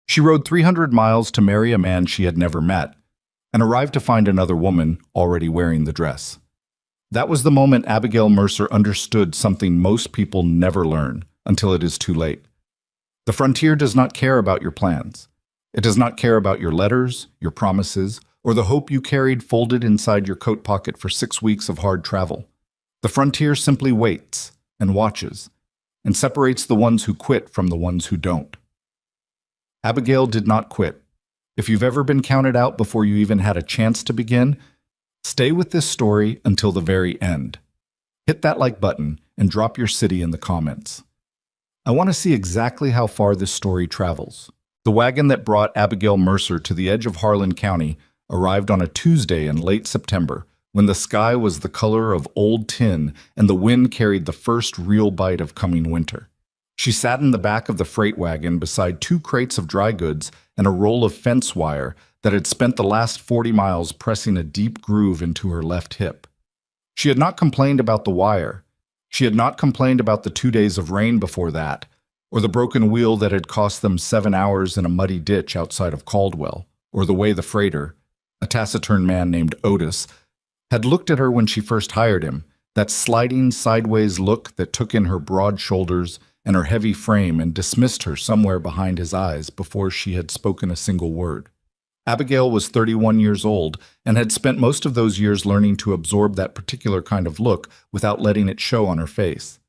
She rode 300 miles to marry a man she had never met, and arrived to find another woman already wearing the dress. That was the moment Abigail Mercer understood something most people never learn until it is too late. The frontier does not care about your plans. It does not care about your letters, your promises, or the hope you carried folded inside your coat pocket for 6 weeks of hard travel. The frontier simply waits and watches and separates the ones who quit from the ones who don't. Abigail did not quit. If you've ever been counted out before you even had a chance to begin, stay with this story until the very end. Hit that like button and drop your city in the comments. I want to see exactly how far this story travels. The wagon that brought Abigail Mercer to the edge of Harlan County arrived on a Tuesday in late September, when the sky was the color of old tin and the wind carried the first real bite of coming winter. She sat in the back of the freight wagon beside 2 crates of dry goods and a roll of fence wire that had spent the last 40 miles pressing a deep groove into her left hip. She had not complained about the wire. She had not complained about the 2 days of rain before that, or the broken wheel that had cost them 7 hours in a muddy ditch outside of Caldwell, or the way the freighter, a taciturn man named Otis, had looked at her when she first hired him, that sliding sideways look that took in her broad shoulders and her heavy frame and dismissed her somewhere behind his eyes before she had spoken a single word. Abigail was 31 years old and had spent most of those years learning to absorb that particular kind of look without letting it show on her face.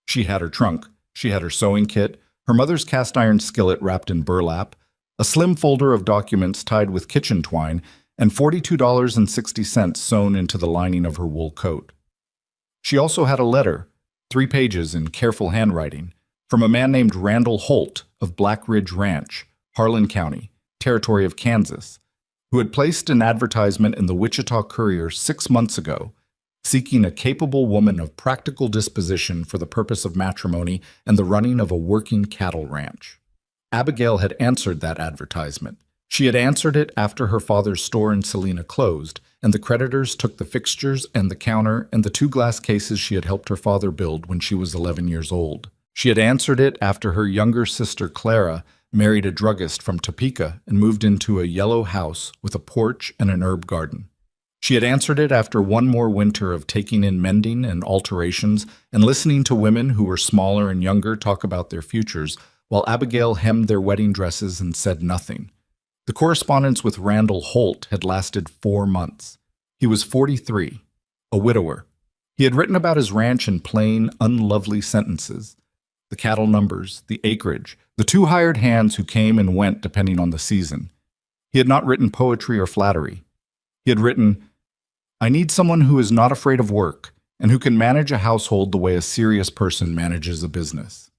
She had her trunk, she had her sewing kit, her mother's cast iron skillet wrapped in burlap, a slim folder of documents tied with kitchen twine, and $42.60 sewn into the lining of her wool coat. She also had a letter, 3 pages in careful handwriting, from a man named Randall Holt of Black Ridge Ranch, Harlan County, territory of Kansas, who had placed an advertisement in the Wichita Courier 6 months ago, seeking a capable woman of practical disposition for the purpose of matrimony and the running of a working cattle ranch. Abigail had answered that advertisement. She had answered it after her father's store in Salina closed, and the creditors took the fixtures and the counter and the 2 glass cases she had helped her father build when she was 11 years old. She had answered it after her younger sister Clara married a druggist from Topeka and moved into a yellow house with a porch and an herb garden. She had answered it after one more winter of taking in mending and alterations and listening to women who were smaller and younger talk about their futures, while Abigail hemmed their wedding dresses and said nothing. The correspondence with Randall Holt had lasted 4 months. He was 43, a widower. He had written about his ranch in plain, unlovely sentences. The cattle numbers, the acreage, the 2 hired hands who came and went depending on the season. He had not written poetry or flattery. He had written, "I need someone who is not afraid of work and who can manage a household the way a serious person manages a business."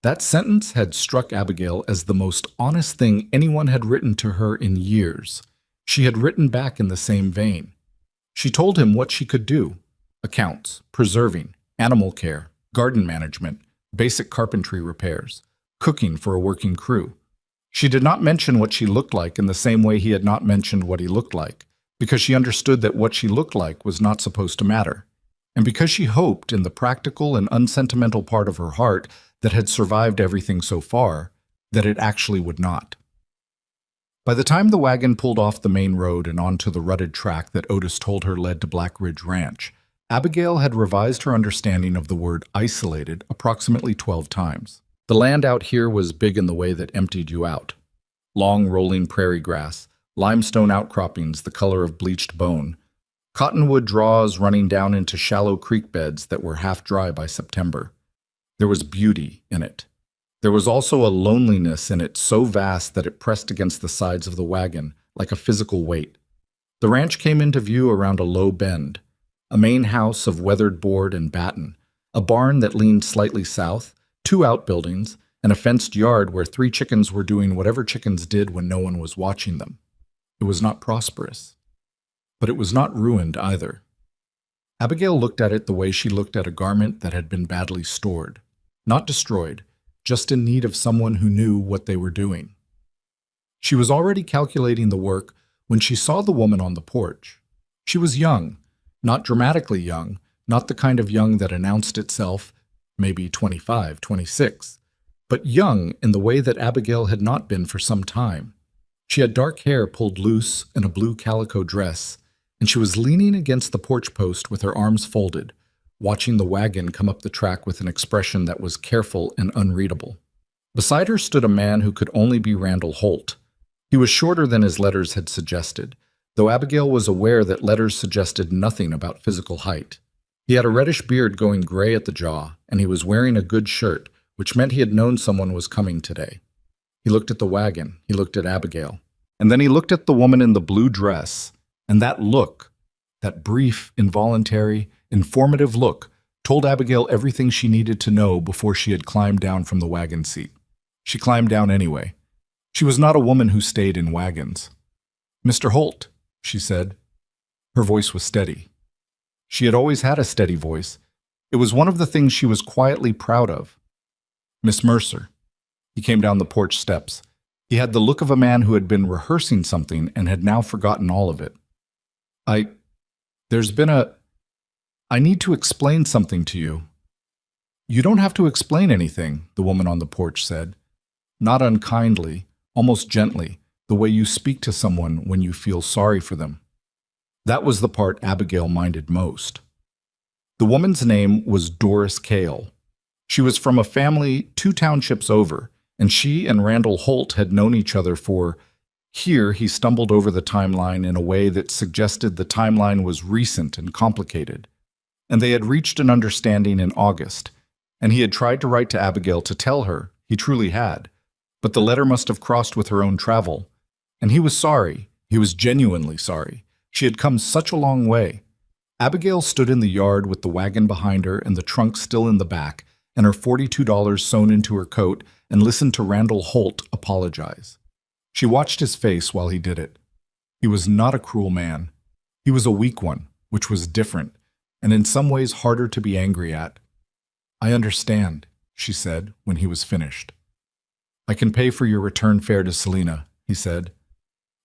That sentence had struck Abigail as the most honest thing anyone had written to her in years. She had written back in the same vein. She told him what she could do: accounts, preserving, animal care, garden management, basic carpentry repairs, cooking for a working crew. She did not mention what she looked like in the same way he had not mentioned what he looked like, because she understood that what she looked like was not supposed to matter, and because she hoped in the practical and unsentimental part of her heart that had survived everything so far, that it actually would not. By the time the wagon pulled off the main road and onto the rutted track that Otis told her led to Black Ridge Ranch, Abigail had revised her understanding of the word isolated approximately 12 times. The land out here was big in the way that emptied you out. Long rolling prairie grass, limestone outcroppings the color of bleached bone, cottonwood draws running down into shallow creek beds that were half dry by September. There was beauty in it. There was also a loneliness in it so vast that it pressed against the sides of the wagon like a physical weight. The ranch came into view around a low bend, a main house of weathered board and batten, a barn that leaned slightly south, 2 outbuildings, and a fenced yard where 3 chickens were doing whatever chickens did when no one was watching them. It was not prosperous, but it was not ruined either. Abigail looked at it the way she looked at a garment that had been badly stored, not destroyed, just in need of someone who knew what they were doing. She was already calculating the work when she saw the woman on the porch. She was young, not dramatically young, not the kind of young that announced itself, maybe 25, 26, but young in the way that Abigail had not been for some time. She had dark hair pulled loose and a blue calico dress, and she was leaning against the porch post with her arms folded, watching the wagon come up the track with an expression that was careful and unreadable. Beside her stood a man who could only be Randall Holt. He was shorter than his letters had suggested, though Abigail was aware that letters suggested nothing about physical height. He had a reddish beard going gray at the jaw, and he was wearing a good shirt, which meant he had known someone was coming today. He looked at the wagon, he looked at Abigail, and then he looked at the woman in the blue dress, and that look, that brief, involuntary, informative look, told Abigail everything she needed to know before she had climbed down from the wagon seat. She climbed down anyway. She was not a woman who stayed in wagons. "Mr. Holt," she said. Her voice was steady. She had always had a steady voice. It was one of the things she was quietly proud of. "Miss Mercer." He came down the porch steps. He had the look of a man who had been rehearsing something and had now forgotten all of it. I need to explain something to you." "You don't have to explain anything," the woman on the porch said. Not unkindly, almost gently, the way you speak to someone when you feel sorry for them. That was the part Abigail minded most. The woman's name was Doris Cale. She was from a family 2 townships over, and she and Randall Holt had known each other for— Here he stumbled over the timeline in a way that suggested the timeline was recent and complicated. And they had reached an understanding in August, and he had tried to write to Abigail to tell her, he truly had, but the letter must have crossed with her own travel. And he was sorry. He was genuinely sorry. She had come such a long way. Abigail stood in the yard with the wagon behind her and the trunk still in the back, and her $42 sewn into her coat, and listened to Randall Holt apologize. She watched his face while he did it. He was not a cruel man. He was a weak one, which was different, and in some ways harder to be angry at. "I understand," she said when he was finished. "I can pay for your return fare to Selena," he said.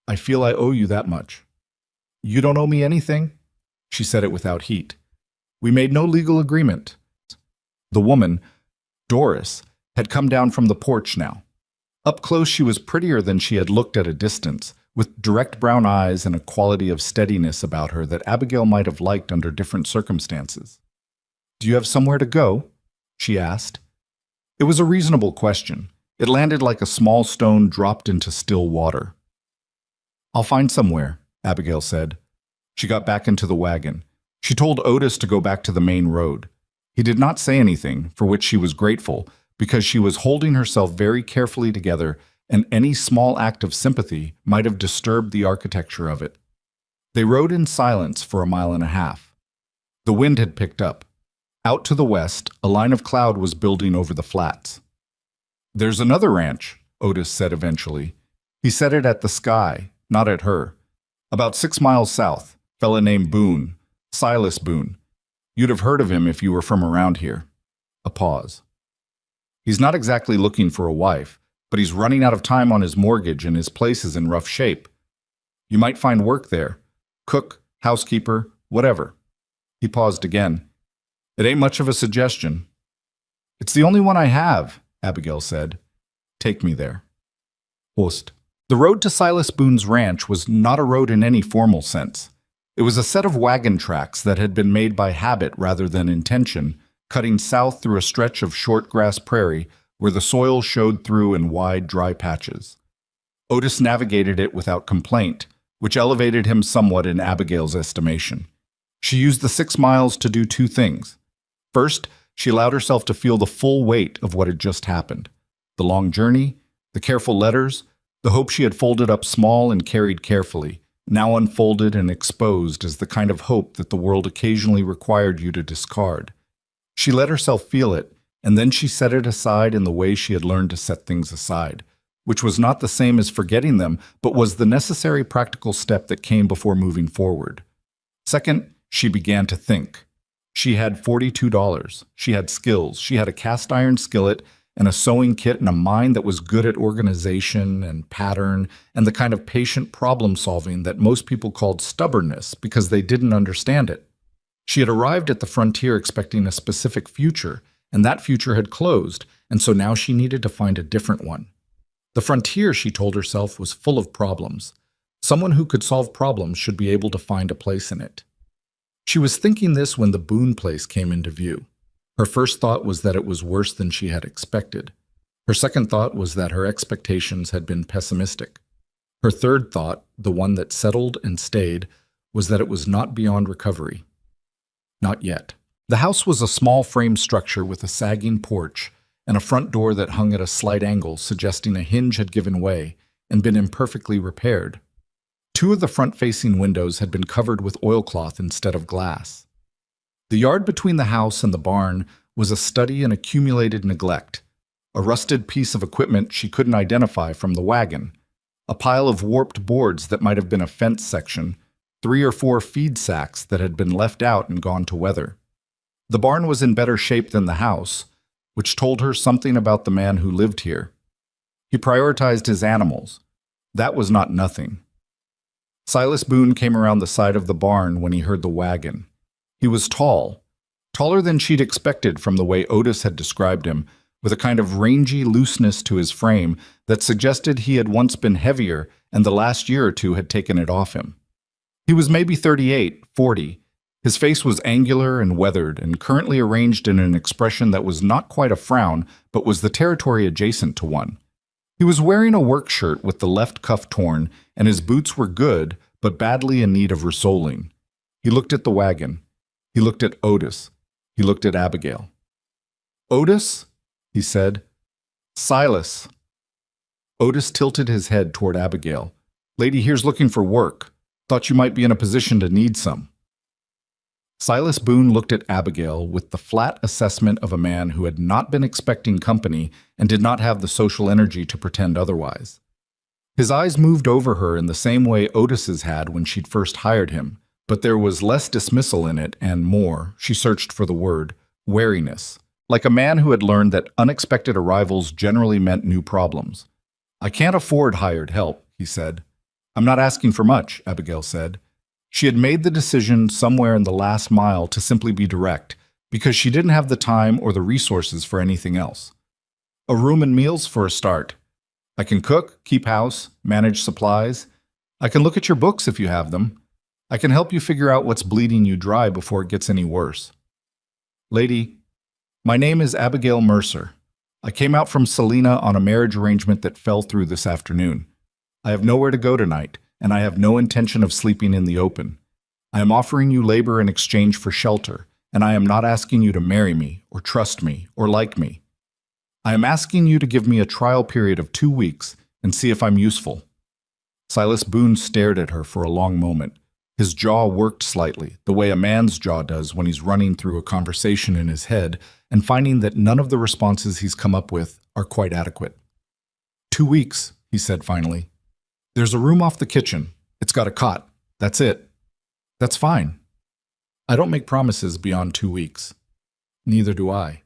"I feel I owe you that much." "You don't owe me anything," she said it without heat. "We made no legal agreement." The woman, Doris, had come down from the porch now. Up close she was prettier than she had looked at a distance, with direct brown eyes and a quality of steadiness about her that Abigail might have liked under different circumstances. "Do you have somewhere to go?" she asked. It was a reasonable question. It landed like a small stone dropped into still water. "I'll find somewhere," Abigail said. She got back into the wagon. She told Otis to go back to the main road. He did not say anything, for which she was grateful, because she was holding herself very carefully together, and any small act of sympathy might have disturbed the architecture of it. They rode in silence for 1.5 miles. The wind had picked up. Out to the west, a line of cloud was building over the flats. "There's another ranch," Otis said eventually. He said it at the sky, not at her. "About 6 miles south, fella named Boone, Silas Boone. You'd have heard of him if you were from around here." A pause. "He's not exactly looking for a wife, but he's running out of time on his mortgage and his place is in rough shape. You might find work there. Cook, housekeeper, whatever." He paused again. "It ain't much of a suggestion." "It's the only one I have," Abigail said. "Take me there." Host. The road to Silas Boone's ranch was not a road in any formal sense. It was a set of wagon tracks that had been made by habit rather than intention, cutting south through a stretch of short grass prairie where the soil showed through in wide, dry patches. Otis navigated it without complaint, which elevated him somewhat in Abigail's estimation. She used the 6 miles to do 2 things. First, she allowed herself to feel the full weight of what had just happened. The long journey, the careful letters, the hope she had folded up small and carried carefully, now unfolded and exposed as the kind of hope that the world occasionally required you to discard. She let herself feel it, and then she set it aside in the way she had learned to set things aside, which was not the same as forgetting them, but was the necessary practical step that came before moving forward. Second, she began to think. She had $42. She had skills. She had a cast iron skillet and a sewing kit and a mind that was good at organization and pattern and the kind of patient problem solving that most people called stubbornness because they didn't understand it. She had arrived at the frontier expecting a specific future, and that future had closed, and so now she needed to find a different one. The frontier, she told herself, was full of problems. Someone who could solve problems should be able to find a place in it. She was thinking this when the Boone place came into view. Her first thought was that it was worse than she had expected. Her second thought was that her expectations had been pessimistic. Her third thought, the one that settled and stayed, was that it was not beyond recovery. Not yet. The house was a small frame structure with a sagging porch and a front door that hung at a slight angle, suggesting a hinge had given way and been imperfectly repaired. Two of the front-facing windows had been covered with oilcloth instead of glass. The yard between the house and the barn was a study in accumulated neglect. A rusted piece of equipment she couldn't identify from the wagon, a pile of warped boards that might have been a fence section, 3 or 4 feed sacks that had been left out and gone to weather. The barn was in better shape than the house, which told her something about the man who lived here. He prioritized his animals. That was not nothing. Silas Boone came around the side of the barn when he heard the wagon. He was tall, taller than she'd expected from the way Otis had described him, with a kind of rangy looseness to his frame that suggested he had once been heavier and the last year or two had taken it off him. He was maybe 38, 40. His face was angular and weathered and currently arranged in an expression that was not quite a frown, but was the territory adjacent to one. He was wearing a work shirt with the left cuff torn, and his boots were good, but badly in need of resoling. He looked at the wagon. He looked at Otis. He looked at Abigail. "Otis?" he said. "Silas." Otis tilted his head toward Abigail. "Lady here's looking for work. Thought you might be in a position to need some." Silas Boone looked at Abigail with the flat assessment of a man who had not been expecting company and did not have the social energy to pretend otherwise. His eyes moved over her in the same way Otis's had when she'd first hired him, but there was less dismissal in it and more, she searched for the word, wariness, like a man who had learned that unexpected arrivals generally meant new problems. "I can't afford hired help," he said. "I'm not asking for much," Abigail said. She had made the decision somewhere in the last mile to simply be direct, because she didn't have the time or the resources for anything else. "A room and meals for a start. I can cook, keep house, manage supplies. I can look at your books if you have them. I can help you figure out what's bleeding you dry before it gets any worse." "Lady, my name is Abigail Mercer. I came out from Salina on a marriage arrangement that fell through this afternoon. I have nowhere to go tonight, and I have no intention of sleeping in the open. I am offering you labor in exchange for shelter, and I am not asking you to marry me, or trust me, or like me. I am asking you to give me a trial period of 2 weeks and see if I'm useful." Silas Boone stared at her for a long moment. His jaw worked slightly, the way a man's jaw does when he's running through a conversation in his head and finding that none of the responses he's come up with are quite adequate. "2 weeks," he said finally. "There's a room off the kitchen. It's got a cot. That's it." "That's fine. I don't make promises beyond 2 weeks." "Neither do I."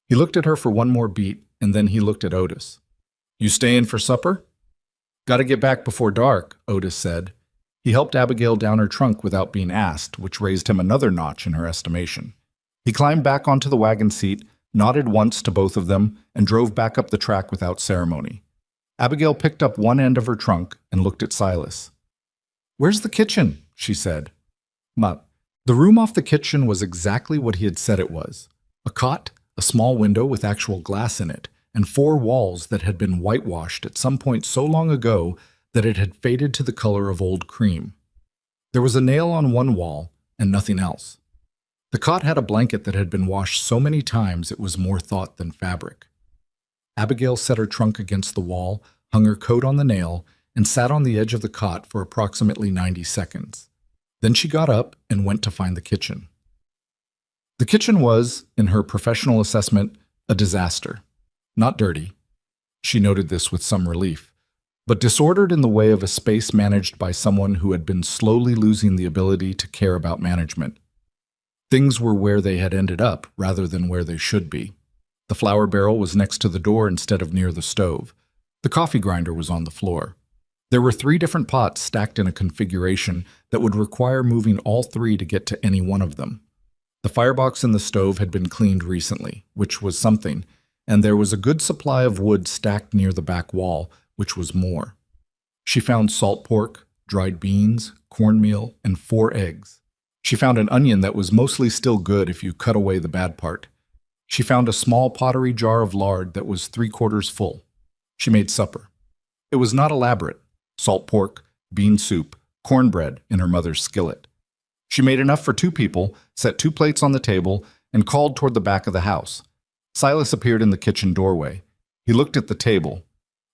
He looked at her for one more beat, and then he looked at Otis. "You staying for supper?" "Gotta get back before dark," Otis said. He helped Abigail down her trunk without being asked, which raised him another notch in her estimation. He climbed back onto the wagon seat, nodded once to both of them, and drove back up the track without ceremony. Abigail picked up one end of her trunk and looked at Silas. "Where's the kitchen?" she said. The room off the kitchen was exactly what he had said it was. A cot, a small window with actual glass in it, and 4 walls that had been whitewashed at some point so long ago that it had faded to the color of old cream. There was a nail on one wall and nothing else. The cot had a blanket that had been washed so many times it was more thought than fabric. Abigail set her trunk against the wall, hung her coat on the nail, and sat on the edge of the cot for approximately 90 seconds. Then she got up and went to find the kitchen. The kitchen was, in her professional assessment, a disaster. Not dirty. She noted this with some relief, but disordered in the way of a space managed by someone who had been slowly losing the ability to care about management. Things were where they had ended up rather than where they should be. The flour barrel was next to the door instead of near the stove. The coffee grinder was on the floor. There were 3 different pots stacked in a configuration that would require moving all 3 to get to any one of them. The firebox in the stove had been cleaned recently, which was something, and there was a good supply of wood stacked near the back wall, which was more. She found salt pork, dried beans, cornmeal, and 4 eggs. She found an onion that was mostly still good if you cut away the bad part. She found a small pottery jar of lard that was 3/4 full. She made supper. It was not elaborate. Salt pork, bean soup, cornbread in her mother's skillet. She made enough for 2 people, set 2 plates on the table, and called toward the back of the house. Silas appeared in the kitchen doorway. He looked at the table.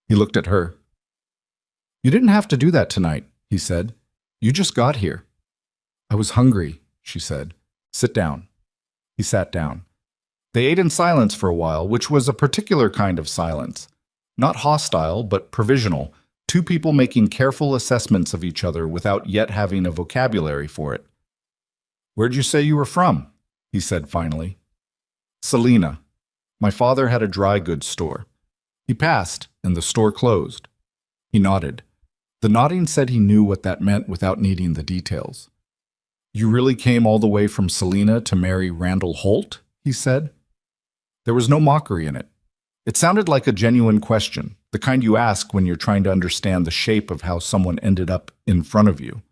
He looked at her. "You didn't have to do that tonight," he said. "You just got here." "I was hungry," she said. "Sit down." He sat down. They ate in silence for a while, which was a particular kind of silence. Not hostile, but provisional. 2 people making careful assessments of each other without yet having a vocabulary for it. "Where'd you say you were from?" he said finally. "Selena. My father had a dry goods store. He passed, and the store closed." He nodded. The nodding said he knew what that meant without needing the details. "You really came all the way from Selena to marry Randall Holt?" he said. There was no mockery in it. It sounded like a genuine question, the kind you ask when you're trying to understand the shape of how someone ended up in front of you.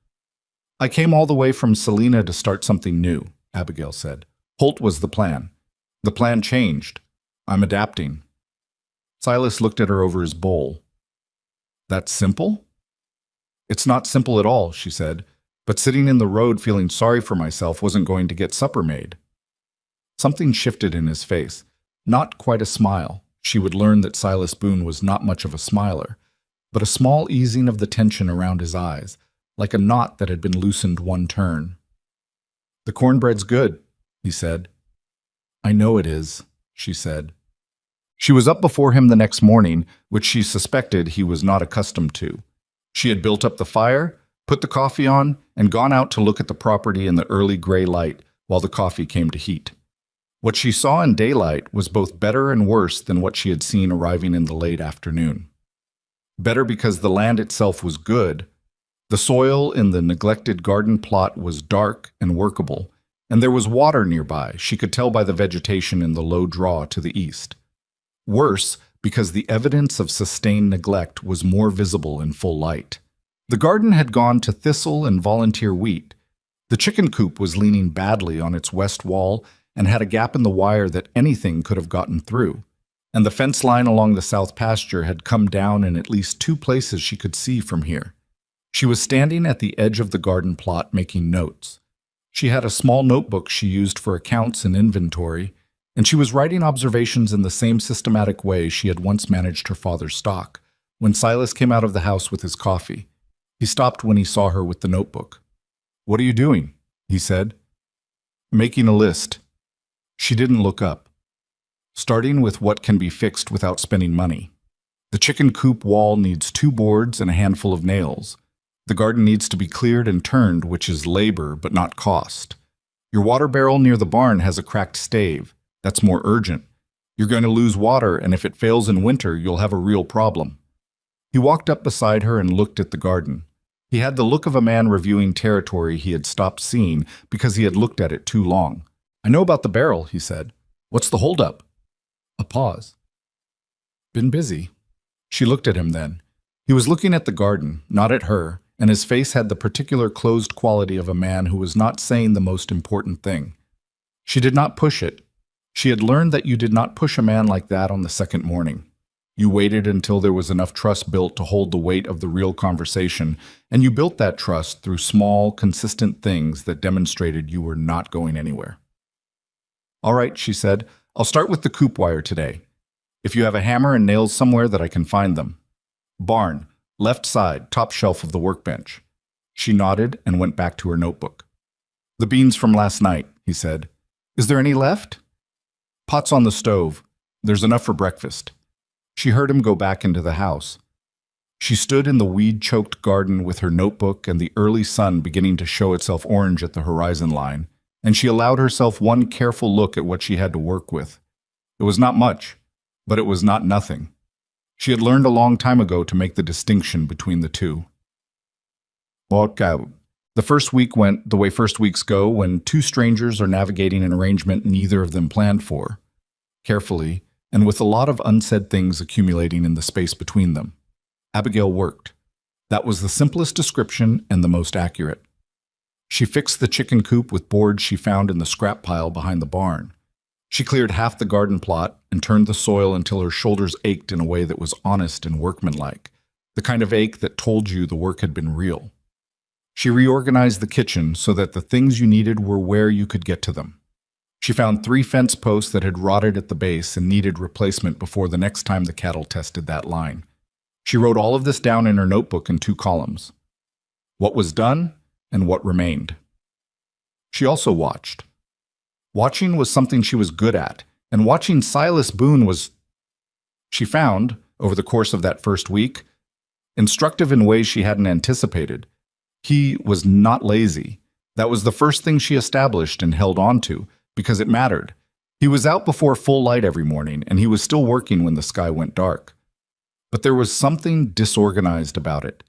"I came all the way from Selena to start something new," Abigail said. "Holt was the plan. The plan changed. I'm adapting." Silas looked at her over his bowl. "That's simple?" "It's not simple at all," she said, "but sitting in the road feeling sorry for myself wasn't going to get supper made." Something shifted in his face. Not quite a smile. She would learn that Silas Boone was not much of a smiler, but a small easing of the tension around his eyes, like a knot that had been loosened one turn. "The cornbread's good," he said. "I know it is," she said. She was up before him the next morning, which she suspected he was not accustomed to. She had built up the fire, put the coffee on, and gone out to look at the property in the early gray light while the coffee came to heat. What she saw in daylight was both better and worse than what she had seen arriving in the late afternoon. Better because the land itself was good. The soil in the neglected garden plot was dark and workable, and there was water nearby. She could tell by the vegetation in the low draw to the east. Worse because the evidence of sustained neglect was more visible in full light. The garden had gone to thistle and volunteer wheat. The chicken coop was leaning badly on its west wall and had a gap in the wire that anything could have gotten through, and the fence line along the south pasture had come down in at least 2 places she could see from here. She was standing at the edge of the garden plot making notes. She had a small notebook she used for accounts and inventory, and she was writing observations in the same systematic way she had once managed her father's stock. When Silas came out of the house with his coffee, he stopped when he saw her with the notebook. "What are you doing?" he said. "Making a list." She didn't look up. "Starting with what can be fixed without spending money. The chicken coop wall needs 2 boards and a handful of nails. The garden needs to be cleared and turned, which is labor but not cost. Your water barrel near the barn has a cracked stave. That's more urgent. You're going to lose water, and if it fails in winter, you'll have a real problem." He walked up beside her and looked at the garden. He had the look of a man reviewing territory he had stopped seeing because he had looked at it too long. "I know about the barrel," he said. "What's the holdup?" A pause. "Been busy." She looked at him then. He was looking at the garden, not at her, and his face had the particular closed quality of a man who was not saying the most important thing. She did not push it. She had learned that you did not push a man like that on the second morning. You waited until there was enough trust built to hold the weight of the real conversation, and you built that trust through small, consistent things that demonstrated you were not going anywhere. "All right," she said. "I'll start with the coop wire today. If you have a hammer and nails somewhere that I can find them." "Barn, left side, top shelf of the workbench." She nodded and went back to her notebook. "The beans from last night," he said. "Is there any left?" "Pot's on the stove. There's enough for breakfast." She heard him go back into the house. She stood in the weed-choked garden with her notebook and the early sun beginning to show itself orange at the horizon line, and she allowed herself one careful look at what she had to work with. It was not much, but it was not nothing. She had learned a long time ago to make the distinction between the two. The first week went the way first weeks go when 2 strangers are navigating an arrangement neither of them planned for. Carefully, and with a lot of unsaid things accumulating in the space between them. Abigail worked. That was the simplest description and the most accurate. She fixed the chicken coop with boards she found in the scrap pile behind the barn. She cleared half the garden plot and turned the soil until her shoulders ached in a way that was honest and workmanlike, the kind of ache that told you the work had been real. She reorganized the kitchen so that the things you needed were where you could get to them. She found 3 fence posts that had rotted at the base and needed replacement before the next time the cattle tested that line. She wrote all of this down in her notebook in 2 columns. What was done and what remained. She also watched. Watching was something she was good at, and watching Silas Boone was, she found, over the course of that first week, instructive in ways she hadn't anticipated. He was not lazy. That was the first thing she established and held on to, because it mattered. He was out before full light every morning, and he was still working when the sky went dark. But there was something disorganized about it.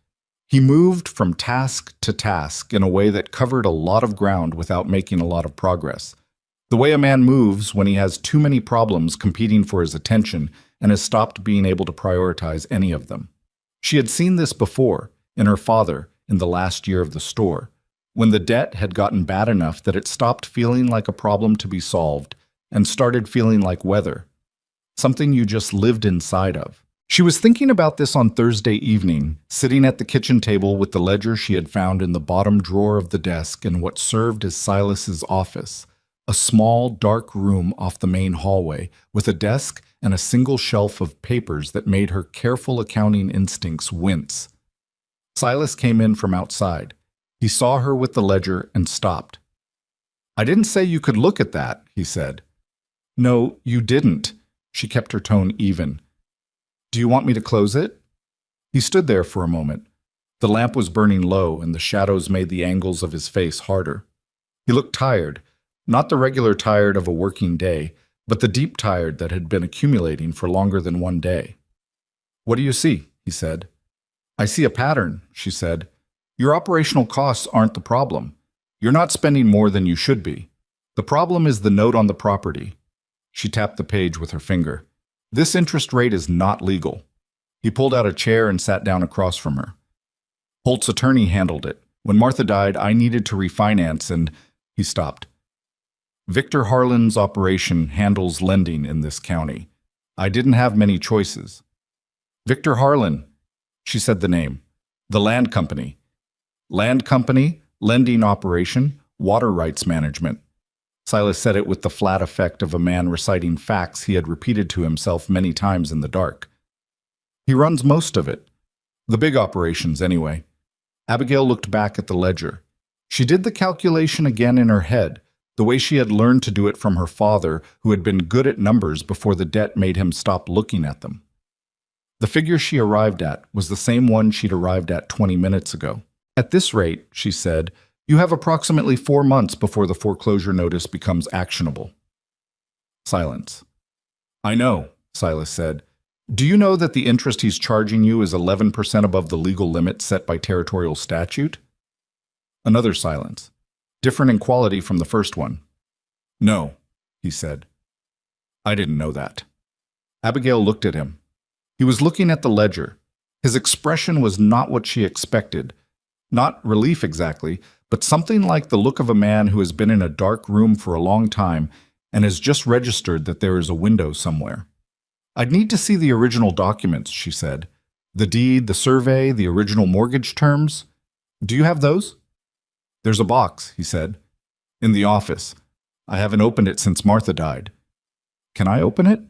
He moved from task to task in a way that covered a lot of ground without making a lot of progress. The way a man moves when he has too many problems competing for his attention and has stopped being able to prioritize any of them. She had seen this before, in her father, in the last year of the store, when the debt had gotten bad enough that it stopped feeling like a problem to be solved and started feeling like weather, something you just lived inside of. She was thinking about this on Thursday evening, sitting at the kitchen table with the ledger she had found in the bottom drawer of the desk in what served as Silas's office, a small, dark room off the main hallway with a desk and a single shelf of papers that made her careful accounting instincts wince. Silas came in from outside. He saw her with the ledger and stopped. "I didn't say you could look at that," he said. "No, you didn't." She kept her tone even. "Do you want me to close it?" He stood there for a moment. The lamp was burning low, and the shadows made the angles of his face harder. He looked tired, not the regular tired of a working day, but the deep tired that had been accumulating for longer than one day. "What do you see?" he said. "I see a pattern," she said. "Your operational costs aren't the problem. You're not spending more than you should be. The problem is the note on the property." She tapped the page with her finger. "This interest rate is not legal." He pulled out a chair and sat down across from her. "Holt's attorney handled it. When Martha died, I needed to refinance and—" He stopped. "Victor Harlan's operation handles lending in this county. I didn't have many choices." "Victor Harlan," she said the name. "The land company." "Land company, lending operation, water rights management." Silas said it with the flat effect of a man reciting facts he had repeated to himself many times in the dark. "He runs most of it. The big operations, anyway." Abigail looked back at the ledger. She did the calculation again in her head, the way she had learned to do it from her father, who had been good at numbers before the debt made him stop looking at them. The figure she arrived at was the same one she'd arrived at 20 minutes ago. "At this rate," she said, "you have approximately 4 months before the foreclosure notice becomes actionable." Silence. "I know," Silas said. "Do you know that the interest he's charging you is 11% above the legal limit set by territorial statute?" Another silence, different in quality from the first one. "No," he said. "I didn't know that." Abigail looked at him. He was looking at the ledger. His expression was not what she expected. Not relief exactly, but something like the look of a man who has been in a dark room for a long time and has just registered that there is a window somewhere. "I'd need to see the original documents," she said. "The deed, the survey, the original mortgage terms. Do you have those?" "There's a box," he said. "In the office. I haven't opened it since Martha died." "Can I open it?"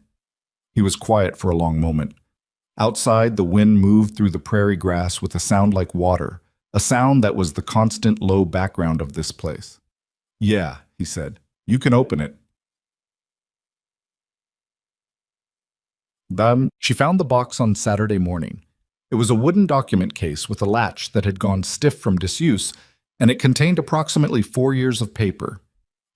He was quiet for a long moment. Outside, the wind moved through the prairie grass with a sound like water, a sound that was the constant low background of this place. "Yeah," he said. "You can open it." She found the box on Saturday morning. It was a wooden document case with a latch that had gone stiff from disuse, and it contained approximately 4 years of paper.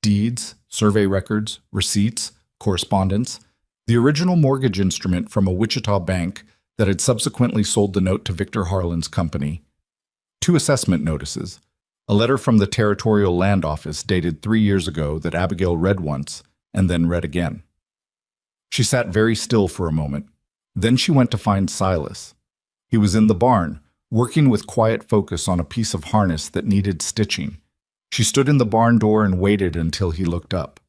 Deeds, survey records, receipts, correspondence, the original mortgage instrument from a Wichita bank that had subsequently sold the note to Victor Harlan's company, 2 assessment notices, a letter from the Territorial Land Office dated 3 years ago that Abigail read once and then read again. She sat very still for a moment. Then she went to find Silas. He was in the barn, working with quiet focus on a piece of harness that needed stitching. She stood in the barn door and waited until he looked up.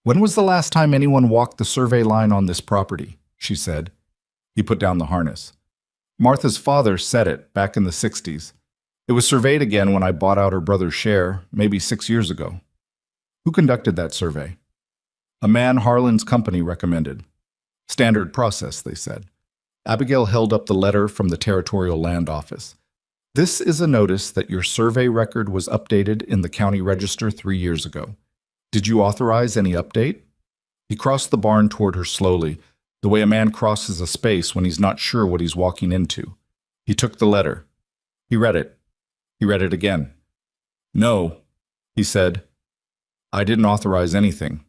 "When was the last time anyone walked the survey line on this property?" she said. He put down the harness. "Martha's father said it back in the 60s. It was surveyed again when I bought out her brother's share, maybe 6 years ago." "Who conducted that survey?" "A man Harlan's company recommended." "Standard process," they said. Abigail held up the letter from the Territorial Land Office. "This is a notice that your survey record was updated in the county register 3 years ago. Did you authorize any update?" He crossed the barn toward her slowly, the way a man crosses a space when he's not sure what he's walking into. He took the letter. He read it. He read it again. "No," he said. "I didn't authorize anything."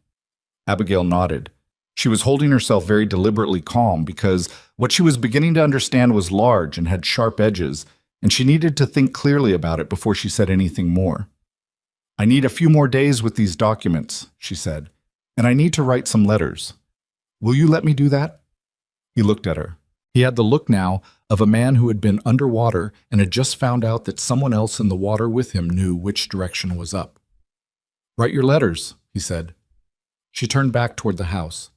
Abigail nodded. She was holding herself very deliberately calm because what she was beginning to understand was large and had sharp edges, and she needed to think clearly about it before she said anything more. "I need a few more days with these documents," she said, "and I need to write some letters. Will you let me do that?" He looked at her. He had the look now of a man who had been underwater and had just found out that someone else in the water with him knew which direction was up. "Write your letters," he said. She turned back toward the house.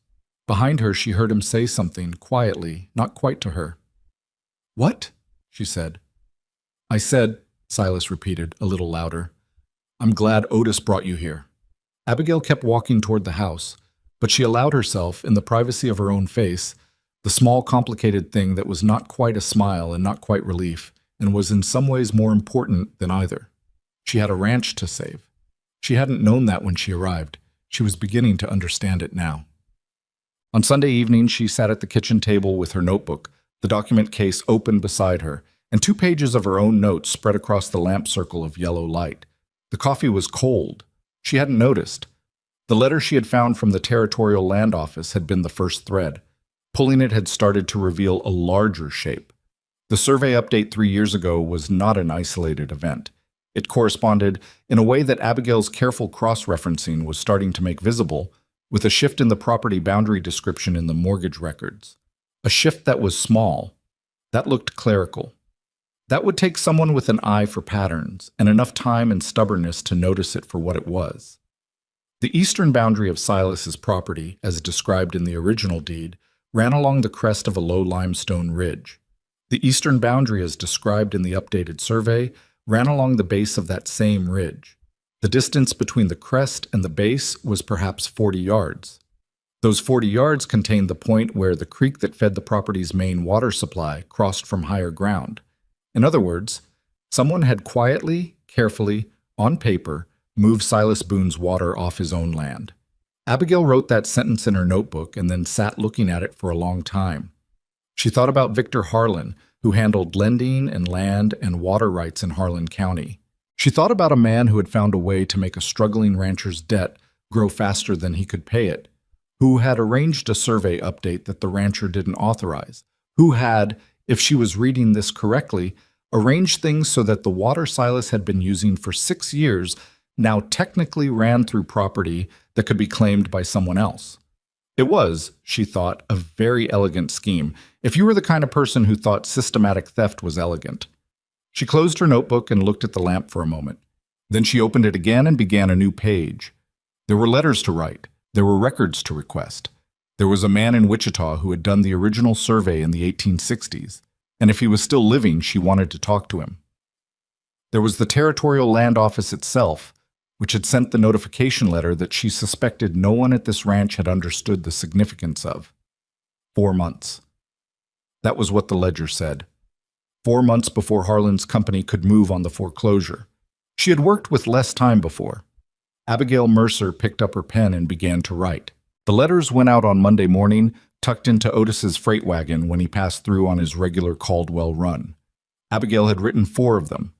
Behind her, she heard him say something, quietly, not quite to her. "What?" she said. "I said," Silas repeated, a little louder, "I'm glad Otis brought you here." Abigail kept walking toward the house, but she allowed herself, in the privacy of her own face, the small, complicated thing that was not quite a smile and not quite relief, and was in some ways more important than either. She had a ranch to save. She hadn't known that when she arrived. She was beginning to understand it now. On Sunday evening, she sat at the kitchen table with her notebook, the document case open beside her, and 2 pages of her own notes spread across the lamp circle of yellow light. The coffee was cold. She hadn't noticed. The letter she had found from the Territorial Land Office had been the first thread. Pulling it had started to reveal a larger shape. The survey update 3 years ago was not an isolated event. It corresponded, in a way that Abigail's careful cross-referencing was starting to make visible, with a shift in the property boundary description in the mortgage records. A shift that was small. That looked clerical. That would take someone with an eye for patterns and enough time and stubbornness to notice it for what it was. The eastern boundary of Silas's property, as described in the original deed, ran along the crest of a low limestone ridge. The eastern boundary, as described in the updated survey, ran along the base of that same ridge. The distance between the crest and the base was perhaps 40 yards. Those 40 yards contained the point where the creek that fed the property's main water supply crossed from higher ground. In other words, someone had quietly, carefully, on paper, moved Silas Boone's water off his own land. Abigail wrote that sentence in her notebook and then sat looking at it for a long time. She thought about Victor Harlan, who handled lending and land and water rights in Harlan County. She thought about a man who had found a way to make a struggling rancher's debt grow faster than he could pay it, who had arranged a survey update that the rancher didn't authorize, who had, if she was reading this correctly, arranged things so that the water Silas had been using for 6 years now technically ran through property that could be claimed by someone else. It was, she thought, a very elegant scheme, if you were the kind of person who thought systematic theft was elegant. She closed her notebook and looked at the lamp for a moment. Then she opened it again and began a new page. There were letters to write. There were records to request. There was a man in Wichita who had done the original survey in the 1860s, and if he was still living, she wanted to talk to him. There was the Territorial Land Office itself, which had sent the notification letter that she suspected no one at this ranch had understood the significance of. 4 months. That was what the ledger said. 4 months before Harlan's company could move on the foreclosure. She had worked with less time before. Abigail Mercer picked up her pen and began to write. The letters went out on Monday morning, tucked into Otis's freight wagon when he passed through on his regular Caldwell run. Abigail had written 4 of them.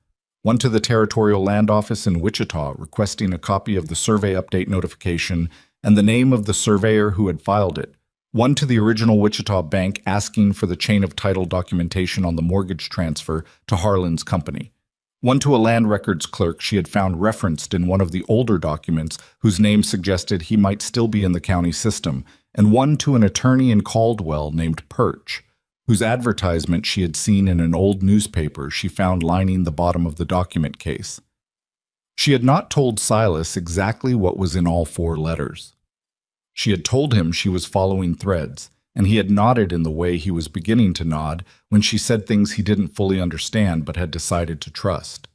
One to the Territorial Land Office in Wichita requesting a copy of the survey update notification and the name of the surveyor who had filed it. One to the original Wichita bank asking for the chain of title documentation on the mortgage transfer to Harlan's company. One to a land records clerk she had found referenced in one of the older documents whose name suggested he might still be in the county system, and one to an attorney in Caldwell named Perch, whose advertisement she had seen in an old newspaper she found lining the bottom of the document case. She had not told Silas exactly what was in all 4 letters. She had told him she was following threads, and he had nodded in the way he was beginning to nod when she said things he didn't fully understand but had decided to trust.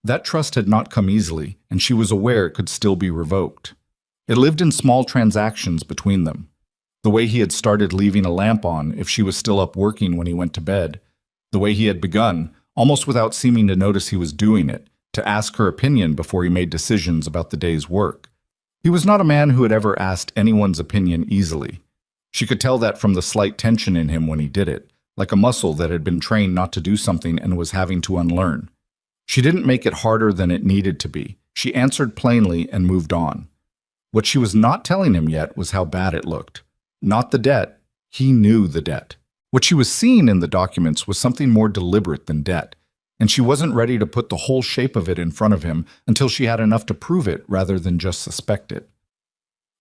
That trust had not come easily, and she was aware it could still be revoked. It lived in small transactions between them. The way he had started leaving a lamp on if she was still up working when he went to bed. The way he had begun, almost without seeming to notice he was doing it, to ask her opinion before he made decisions about the day's work. He was not a man who had ever asked anyone's opinion easily. She could tell that from the slight tension in him when he did it, like a muscle that had been trained not to do something and was having to unlearn. She didn't make it harder than it needed to be. She answered plainly and moved on. What she was not telling him yet was how bad it looked. Not the debt. He knew the debt. What she was seeing in the documents was something more deliberate than debt, and she wasn't ready to put the whole shape of it in front of him until she had enough to prove it rather than just suspect it.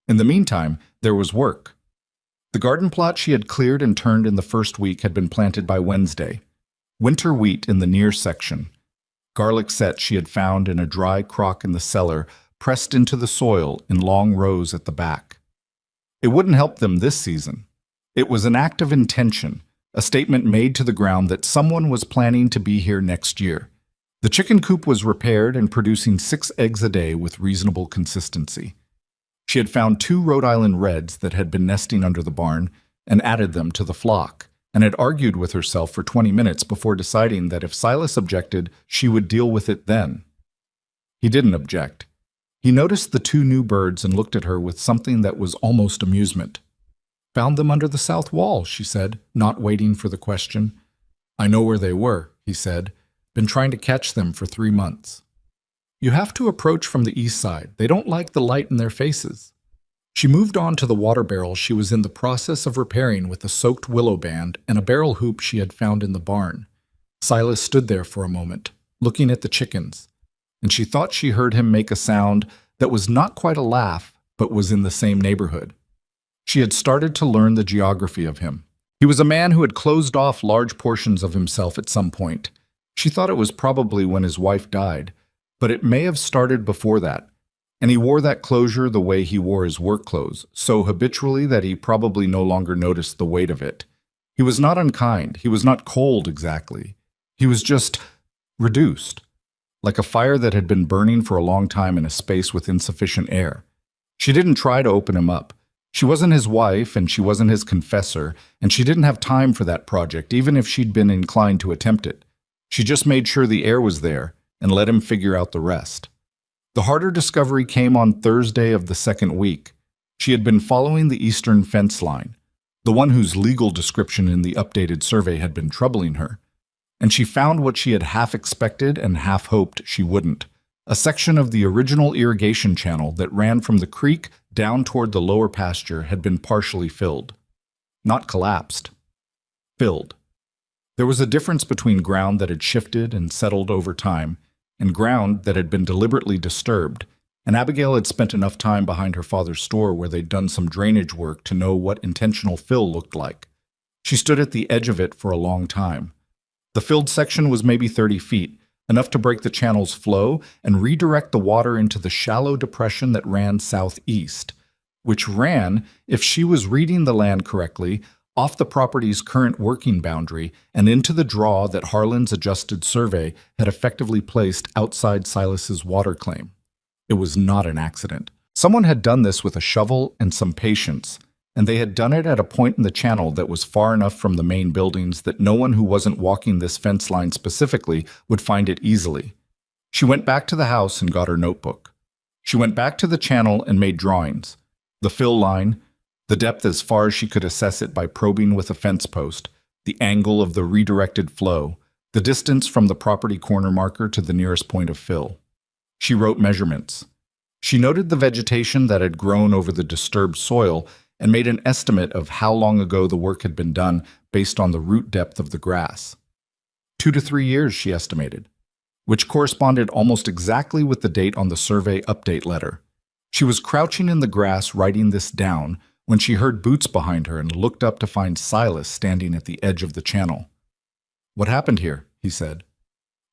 In the meantime, there was work. The garden plot she had cleared and turned in the first week had been planted by Wednesday. Winter wheat in the near section. Garlic set she had found in a dry crock in the cellar, pressed into the soil in long rows at the back. It wouldn't help them this season. It was an act of intention, a statement made to the ground that someone was planning to be here next year. The chicken coop was repaired and producing 6 eggs a day with reasonable consistency. She had found 2 Rhode Island Reds that had been nesting under the barn and added them to the flock, and had argued with herself for 20 minutes before deciding that if Silas objected, she would deal with it then. He didn't object. He noticed the 2 new birds and looked at her with something that was almost amusement. "Found them under the south wall," she said, not waiting for the question. "I know where they were," he said. "Been trying to catch them for 3 months." "You have to approach from the east side. They don't like the light in their faces." She moved on to the water barrel she was in the process of repairing with a soaked willow band and a barrel hoop she had found in the barn. Silas stood there for a moment, looking at the chickens, and she thought she heard him make a sound that was not quite a laugh, but was in the same neighborhood. She had started to learn the geography of him. He was a man who had closed off large portions of himself at some point. She thought it was probably when his wife died, but it may have started before that. And he wore that closure the way he wore his work clothes, so habitually that he probably no longer noticed the weight of it. He was not unkind. He was not cold exactly. He was just reduced, like a fire that had been burning for a long time in a space with insufficient air. She didn't try to open him up. She wasn't his wife, and she wasn't his confessor, and she didn't have time for that project, even if she'd been inclined to attempt it. She just made sure the air was there and let him figure out the rest. The harder discovery came on Thursday of the second week. She had been following the eastern fence line, the one whose legal description in the updated survey had been troubling her, and she found what she had half expected and half hoped she wouldn't. A section of the original irrigation channel that ran from the creek down toward the lower pasture had been partially filled. Not collapsed. Filled. There was a difference between ground that had shifted and settled over time and ground that had been deliberately disturbed, and Abigail had spent enough time behind her father's store where they'd done some drainage work to know what intentional fill looked like. She stood at the edge of it for a long time. The filled section was maybe 30 feet, enough to break the channel's flow and redirect the water into the shallow depression that ran southeast, which ran, if she was reading the land correctly, off the property's current working boundary and into the draw that Harlan's adjusted survey had effectively placed outside Silas's water claim. It was not an accident. Someone had done this with a shovel and some patience, and they had done it at a point in the channel that was far enough from the main buildings that no one who wasn't walking this fence line specifically would find it easily. She went back to the house and got her notebook. She went back to the channel and made drawings. The fill line, the depth as far as she could assess it by probing with a fence post, the angle of the redirected flow, the distance from the property corner marker to the nearest point of fill. She wrote measurements. She noted the vegetation that had grown over the disturbed soil and made an estimate of how long ago the work had been done based on the root depth of the grass. 2 to 3 years, she estimated, which corresponded almost exactly with the date on the survey update letter. She was crouching in the grass writing this down when she heard boots behind her and looked up to find Silas standing at the edge of the channel. "What happened here?" he said.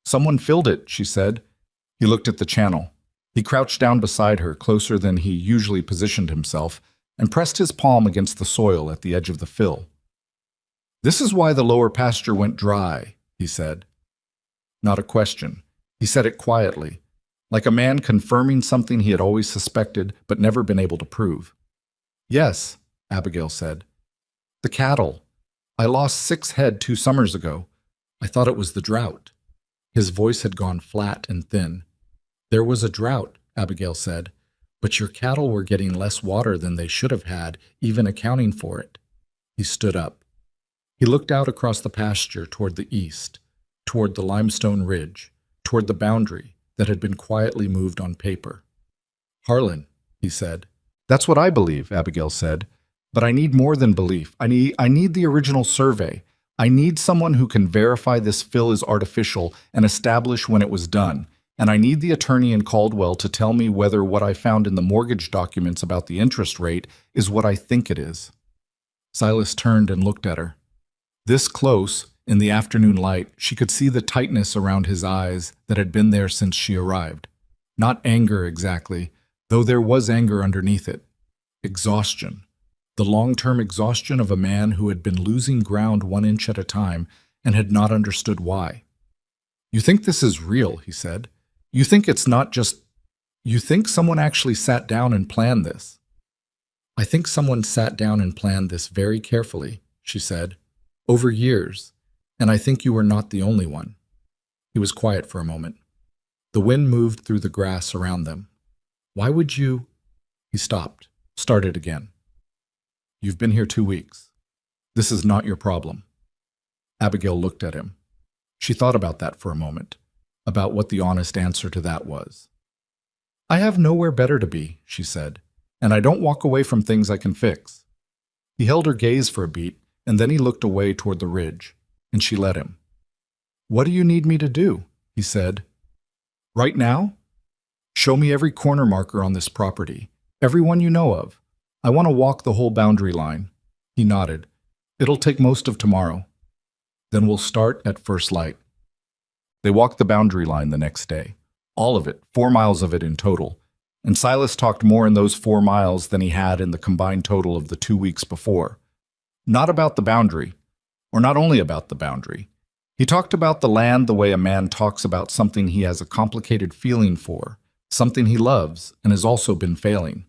"Someone filled it," she said. He looked at the channel. He crouched down beside her, closer than he usually positioned himself, and pressed his palm against the soil at the edge of the fill. "This is why the lower pasture went dry," he said. Not a question. He said it quietly, like a man confirming something he had always suspected but never been able to prove. "Yes," Abigail said. "The cattle. I lost 6 head 2 summers ago. I thought it was the drought." His voice had gone flat and thin. "There was a drought," Abigail said, "but your cattle were getting less water than they should have had, even accounting for it." He stood up. He looked out across the pasture toward the east, toward the limestone ridge, toward the boundary that had been quietly moved on paper. "Harlan," he said. "That's what I believe," Abigail said. "But I need more than belief. I need the original survey. I need someone who can verify this fill is artificial and establish when it was done. And I need the attorney in Caldwell to tell me whether what I found in the mortgage documents about the interest rate is what I think it is." Silas turned and looked at her. This close, in the afternoon light, she could see the tightness around his eyes that had been there since she arrived. Not anger exactly, though there was anger underneath it. Exhaustion. The long-term exhaustion of a man who had been losing ground 1 inch at a time and had not understood why. "You think this is real," he said. "You think it's not just... You think someone actually sat down and planned this." "I think someone sat down and planned this very carefully," she said, "over years, and I think you were not the only one." He was quiet for a moment. The wind moved through the grass around them. "Why would you..." He stopped, started again. "You've been here 2 weeks. This is not your problem." Abigail looked at him. She thought about that for a moment, about what the honest answer to that was. "I have nowhere better to be," she said, "and I don't walk away from things I can fix." He held her gaze for a beat, and then he looked away toward the ridge, and she let him. "What do you need me to do?" he said. "Right now? Show me every corner marker on this property, every one you know of. I want to walk the whole boundary line." He nodded. "It'll take most of tomorrow. Then we'll start at first light." They walked the boundary line the next day. All of it, 4 miles of it in total. And Silas talked more in those 4 miles than he had in the combined total of the 2 weeks before. Not about the boundary, or not only about the boundary. He talked about the land the way a man talks about something he has a complicated feeling for, something he loves and has also been failing.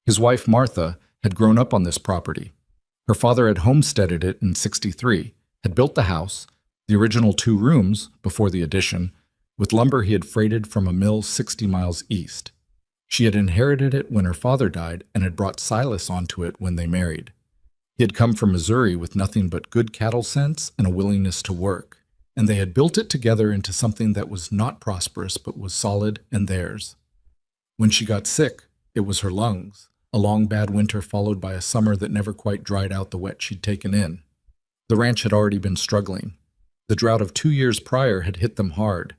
His wife, Martha, had grown up on this property. Her father had homesteaded it in '63, had built the house, the original 2 rooms before the addition, with lumber he had freighted from a mill 60 miles east. She had inherited it when her father died and had brought Silas onto it when they married. He had come from Missouri with nothing but good cattle sense and a willingness to work, and they had built it together into something that was not prosperous but was solid and theirs. When she got sick, it was her lungs, a long bad winter followed by a summer that never quite dried out the wet she'd taken in. The ranch had already been struggling. The drought of 2 years prior had hit them hard.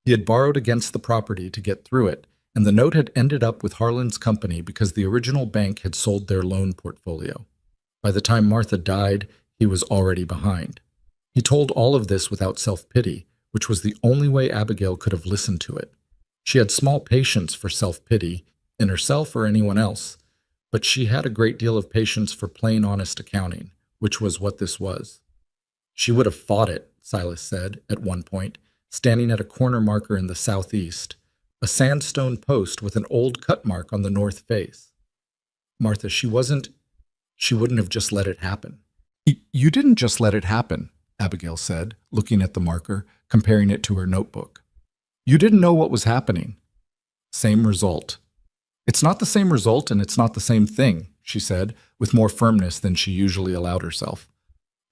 He had borrowed against the property to get through it, and the note had ended up with Harlan's company because the original bank had sold their loan portfolio. By the time Martha died, he was already behind. He told all of this without self-pity, which was the only way Abigail could have listened to it. She had small patience for self-pity, in herself or anyone else, but she had a great deal of patience for plain honest accounting, which was what this was. She would have fought it, Silas said, at one point, standing at a corner marker in the southeast, a sandstone post with an old cut mark on the north face. Martha, she wouldn't have just let it happen. You didn't just let it happen, Abigail said, looking at the marker, comparing it to her notebook. You didn't know what was happening. Same result. It's not the same result and it's not the same thing, she said, with more firmness than she usually allowed herself.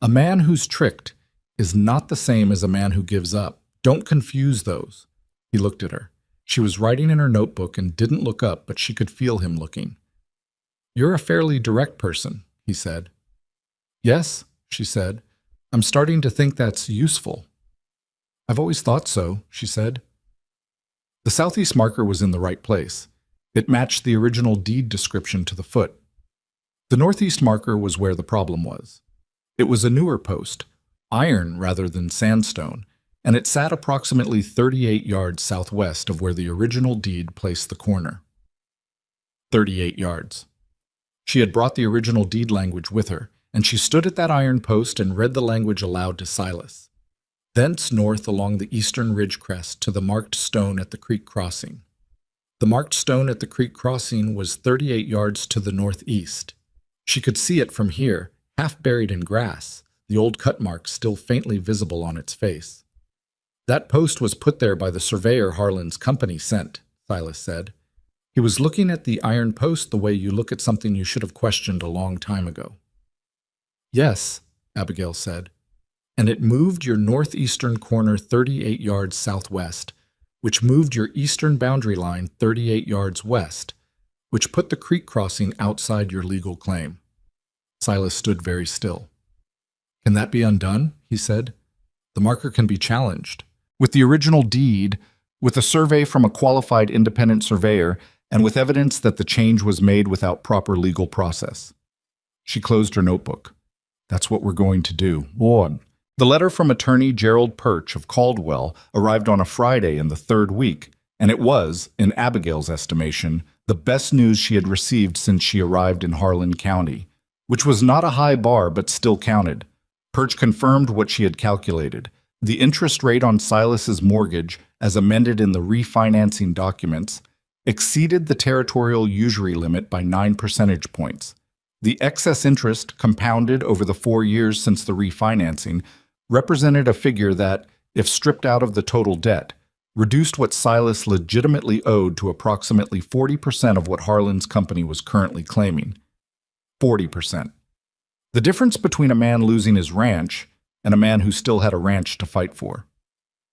A man who's tricked is not the same as a man who gives up. Don't confuse those. He looked at her. She was writing in her notebook and didn't look up, but she could feel him looking. You're a fairly direct person, he said. Yes, she said. I'm starting to think that's useful. I've always thought so, she said. The southeast marker was in the right place. It matched the original deed description to the foot. The northeast marker was where the problem was. It was a newer post, iron rather than sandstone, and it sat approximately 38 yards southwest of where the original deed placed the corner. 38 yards. She had brought the original deed language with her, and she stood at that iron post and read the language aloud to Silas. Thence north along the eastern ridge crest to the marked stone at the creek crossing. The marked stone at the creek crossing was 38 yards to the northeast. She could see it from here, half buried in grass, the old cut mark still faintly visible on its face. That post was put there by the surveyor Harlan's company sent, Silas said. He was looking at the iron post the way you look at something you should have questioned a long time ago. Yes, Abigail said, and it moved your northeastern corner 38 yards southwest, which moved your eastern boundary line 38 yards west, which put the creek crossing outside your legal claim. Silas stood very still. Can that be undone? He said. The marker can be challenged. With the original deed, with a survey from a qualified independent surveyor, and with evidence that the change was made without proper legal process. She closed her notebook. That's what we're going to do. One. The letter from attorney Gerald Perch of Caldwell arrived on a Friday in the third week, and it was, in Abigail's estimation, the best news she had received since she arrived in Harlan County, which was not a high bar but still counted. Perch confirmed what she had calculated. The interest rate on Silas's mortgage, as amended in the refinancing documents, exceeded the territorial usury limit by 9 percentage points. The excess interest, compounded over the 4 years since the refinancing, represented a figure that, if stripped out of the total debt, reduced what Silas legitimately owed to approximately 40% of what Harlan's company was currently claiming. 40%. The difference between a man losing his ranch and a man who still had a ranch to fight for.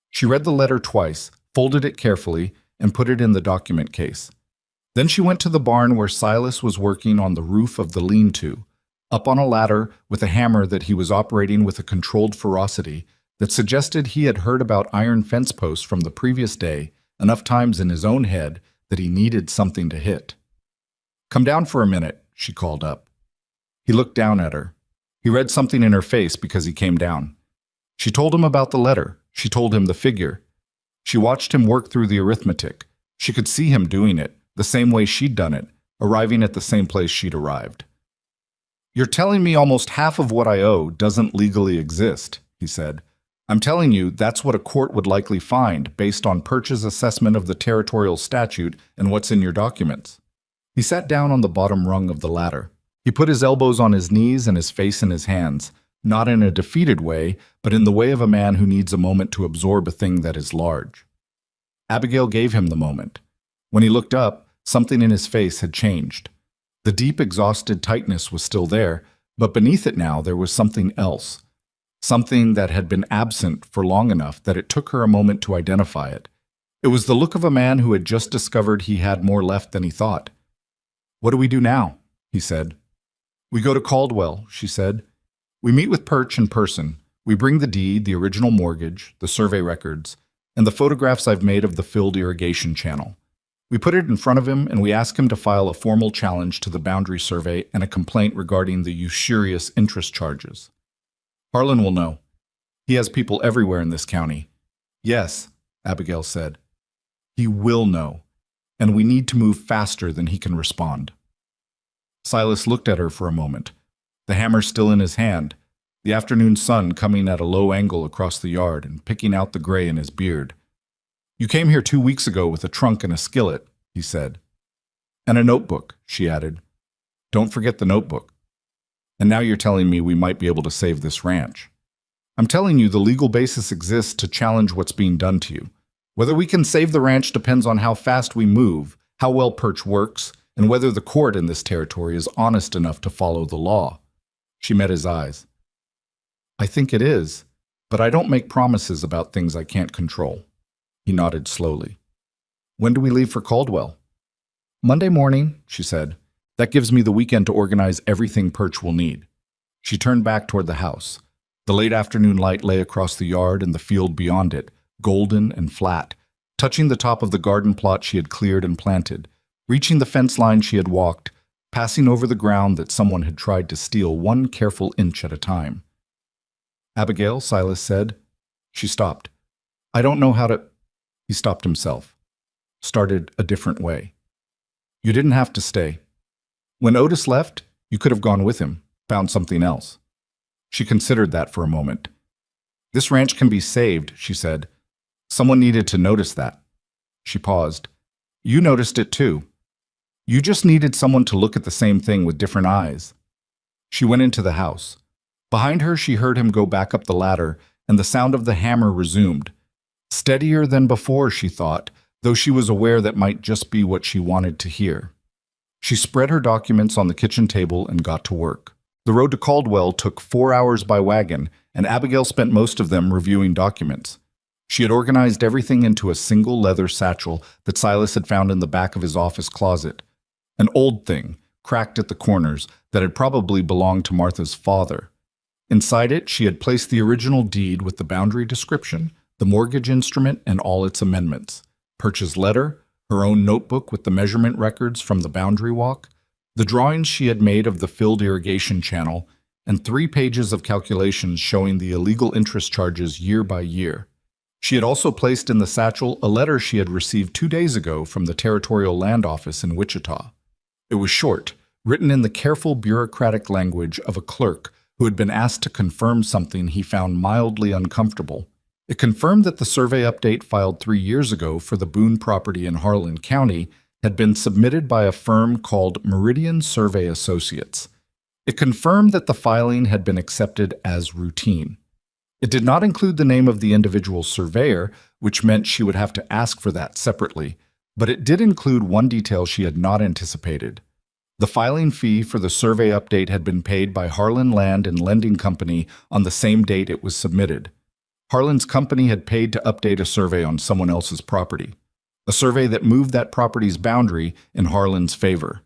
She read the letter twice, folded it carefully, and put it in the document case. Then she went to the barn where Silas was working on the roof of the lean-to, up on a ladder with a hammer that he was operating with a controlled ferocity that suggested he had heard about iron fence posts from the previous day enough times in his own head that he needed something to hit. Come down for a minute, she called up. He looked down at her. He read something in her face because he came down. She told him about the letter. She told him the figure. She watched him work through the arithmetic. She could see him doing it, the same way she'd done it, arriving at the same place she'd arrived. You're telling me almost half of what I owe doesn't legally exist, he said. I'm telling you that's what a court would likely find based on Perch's assessment of the territorial statute and what's in your documents. He sat down on the bottom rung of the ladder. He put his elbows on his knees and his face in his hands, not in a defeated way, but in the way of a man who needs a moment to absorb a thing that is large. Abigail gave him the moment. When he looked up, something in his face had changed. The deep, exhausted tightness was still there, but beneath it now there was something else. Something that had been absent for long enough that it took her a moment to identify it. It was the look of a man who had just discovered he had more left than he thought. What do we do now? He said. We go to Caldwell, she said. We meet with Perch in person. We bring the deed, the original mortgage, the survey records, and the photographs I've made of the filled irrigation channel. We put it in front of him and we ask him to file a formal challenge to the boundary survey and a complaint regarding the usurious interest charges. Harlan will know. He has people everywhere in this county. Yes, Abigail said. He will know, and we need to move faster than he can respond. Silas looked at her for a moment, the hammer still in his hand, the afternoon sun coming at a low angle across the yard and picking out the gray in his beard. You came here 2 weeks ago with a trunk and a skillet, he said. And a notebook, she added. Don't forget the notebook. And now you're telling me we might be able to save this ranch. I'm telling you the legal basis exists to challenge what's being done to you. Whether we can save the ranch depends on how fast we move, how well Perch works, and whether the court in this territory is honest enough to follow the law. She met his eyes. I think it is, but I don't make promises about things I can't control. He nodded slowly. When do we leave for Caldwell? Monday morning, she said. That gives me the weekend to organize everything Perch will need. She turned back toward the house. The late afternoon light lay across the yard and the field beyond it, golden and flat, touching the top of the garden plot she had cleared and planted, reaching the fence line she had walked, passing over the ground that someone had tried to steal one careful inch at a time. "Abigail," Silas said. She stopped. "I don't know how to—" He stopped himself. Started a different way. "You didn't have to stay. When Otis left, you could have gone with him, found something else." She considered that for a moment. "This ranch can be saved," she said. "Someone needed to notice that." She paused. "You noticed it too. You just needed someone to look at the same thing with different eyes." She went into the house. Behind her, she heard him go back up the ladder, and the sound of the hammer resumed. Steadier than before, she thought, though she was aware that might just be what she wanted to hear. She spread her documents on the kitchen table and got to work. The road to Caldwell took 4 hours by wagon, and Abigail spent most of them reviewing documents. She had organized everything into a single leather satchel that Silas had found in the back of his office closet. An old thing, cracked at the corners, that had probably belonged to Martha's father. Inside it, she had placed the original deed with the boundary description, the mortgage instrument, and all its amendments. Perch's letter, her own notebook with the measurement records from the boundary walk, the drawings she had made of the filled irrigation channel, and 3 pages of calculations showing the illegal interest charges year by year. She had also placed in the satchel a letter she had received 2 days ago from the Territorial Land Office in Wichita. It was short, written in the careful bureaucratic language of a clerk who had been asked to confirm something he found mildly uncomfortable. It confirmed that the survey update filed 3 years ago for the Boone property in Harlan County had been submitted by a firm called Meridian Survey Associates. It confirmed that the filing had been accepted as routine. It did not include the name of the individual surveyor, which meant she would have to ask for that separately, but it did include one detail she had not anticipated. The filing fee for the survey update had been paid by Harlan Land and Lending Company on the same date it was submitted. Harlan's company had paid to update a survey on someone else's property, a survey that moved that property's boundary in Harlan's favor.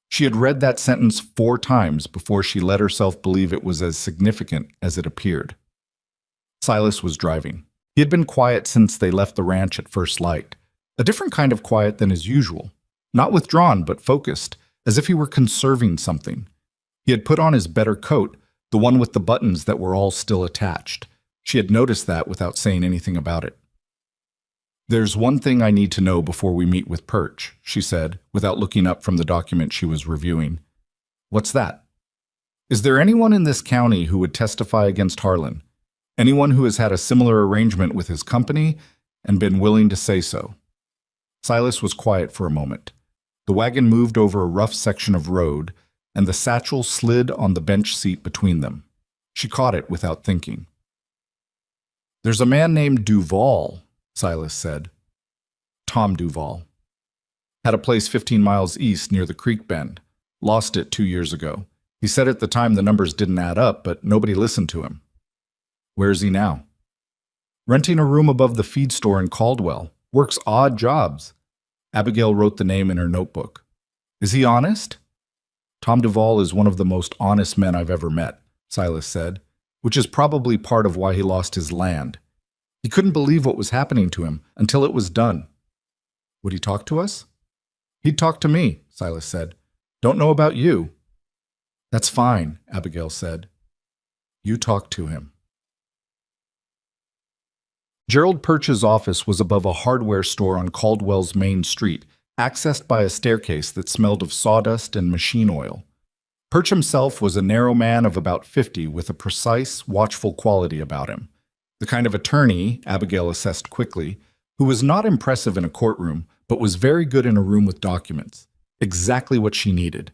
She had read that sentence 4 times before she let herself believe it was as significant as it appeared. Silas was driving. He had been quiet since they left the ranch at first light, a different kind of quiet than his usual, not withdrawn but focused, as if he were conserving something. He had put on his better coat, the one with the buttons that were all still attached. She had noticed that without saying anything about it. "There's one thing I need to know before we meet with Perch," she said, without looking up from the document she was reviewing. "What's that?" "Is there anyone in this county who would testify against Harlan? Anyone who has had a similar arrangement with his company and been willing to say so?" Silas was quiet for a moment. The wagon moved over a rough section of road, and the satchel slid on the bench seat between them. She caught it without thinking. "There's a man named Duval," Silas said. "Tom Duval. Had a place 15 miles east near the creek bend. Lost it 2 years ago. He said at the time the numbers didn't add up, but nobody listened to him." "Where is he now?" "Renting a room above the feed store in Caldwell. Works odd jobs." Abigail wrote the name in her notebook. "Is he honest?" "Tom Duval is one of the most honest men I've ever met," Silas said, which is probably part of why he lost his land. He couldn't believe what was happening to him until it was done. "Would he talk to us?" "He'd talk to me," Silas said. "Don't know about you." "That's fine," Abigail said. "You talk to him." Gerald Perch's office was above a hardware store on Caldwell's main street, accessed by a staircase that smelled of sawdust and machine oil. Perch himself was a narrow man of about 50 with a precise, watchful quality about him. The kind of attorney, Abigail assessed quickly, who was not impressive in a courtroom, but was very good in a room with documents. Exactly what she needed.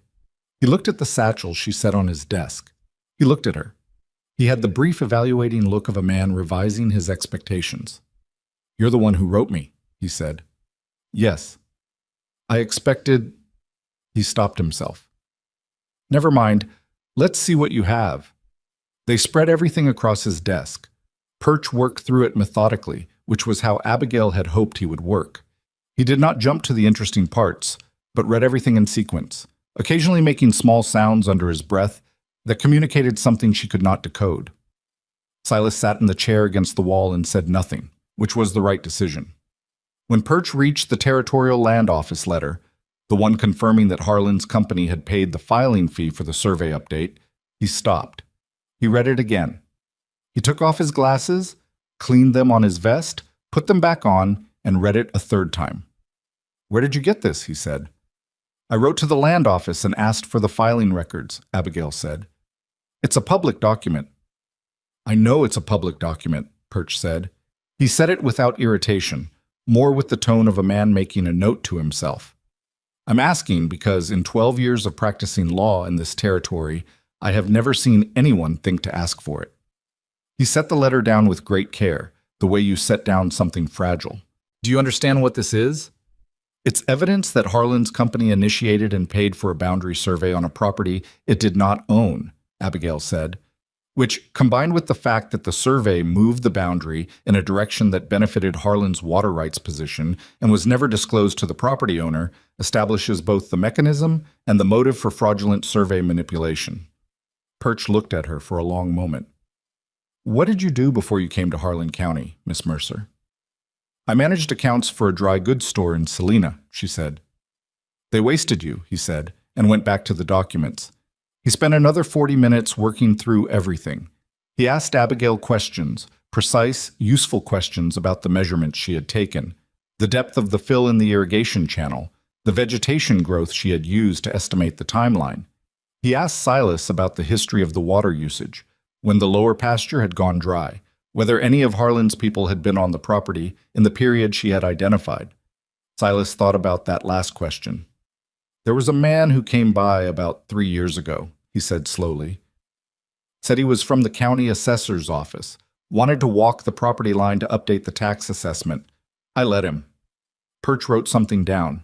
He looked at the satchel she set on his desk. He looked at her. He had the brief evaluating look of a man revising his expectations. "You're the one who wrote me," he said. "Yes. I expected—" He stopped himself. "Never mind. Let's see what you have." They spread everything across his desk. Perch worked through it methodically, which was how Abigail had hoped he would work. He did not jump to the interesting parts, but read everything in sequence, occasionally making small sounds under his breath that communicated something she could not decode. Silas sat in the chair against the wall and said nothing, which was the right decision. When Perch reached the Territorial Land Office letter, the one confirming that Harlan's company had paid the filing fee for the survey update, he stopped. He read it again. He took off his glasses, cleaned them on his vest, put them back on, and read it a third time. "Where did you get this?" he said. "I wrote to the land office and asked for the filing records," Abigail said. "It's a public document." "I know it's a public document," Perch said. He said it without irritation, more with the tone of a man making a note to himself. "I'm asking because in 12 years of practicing law in this territory, I have never seen anyone think to ask for it." He set the letter down with great care, the way you set down something fragile. "Do you understand what this is?" "It's evidence that Harlan's company initiated and paid for a boundary survey on a property it did not own," Abigail said, which, combined with the fact that the survey moved the boundary in a direction that benefited Harlan's water rights position and was never disclosed to the property owner, establishes both the mechanism and the motive for fraudulent survey manipulation. Perch looked at her for a long moment. "What did you do before you came to Harlan County, Miss Mercer?" "I managed accounts for a dry goods store in Salina," she said. "They wasted you," he said, and went back to the documents. He spent another 40 minutes working through everything. He asked Abigail questions, precise, useful questions about the measurements she had taken, the depth of the fill in the irrigation channel, the vegetation growth she had used to estimate the timeline. He asked Silas about the history of the water usage, when the lower pasture had gone dry, whether any of Harlan's people had been on the property in the period she had identified. Silas thought about that last question. "There was a man who came by about 3 years ago," he said slowly. "Said he was from the county assessor's office, wanted to walk the property line to update the tax assessment. I let him." Perch wrote something down.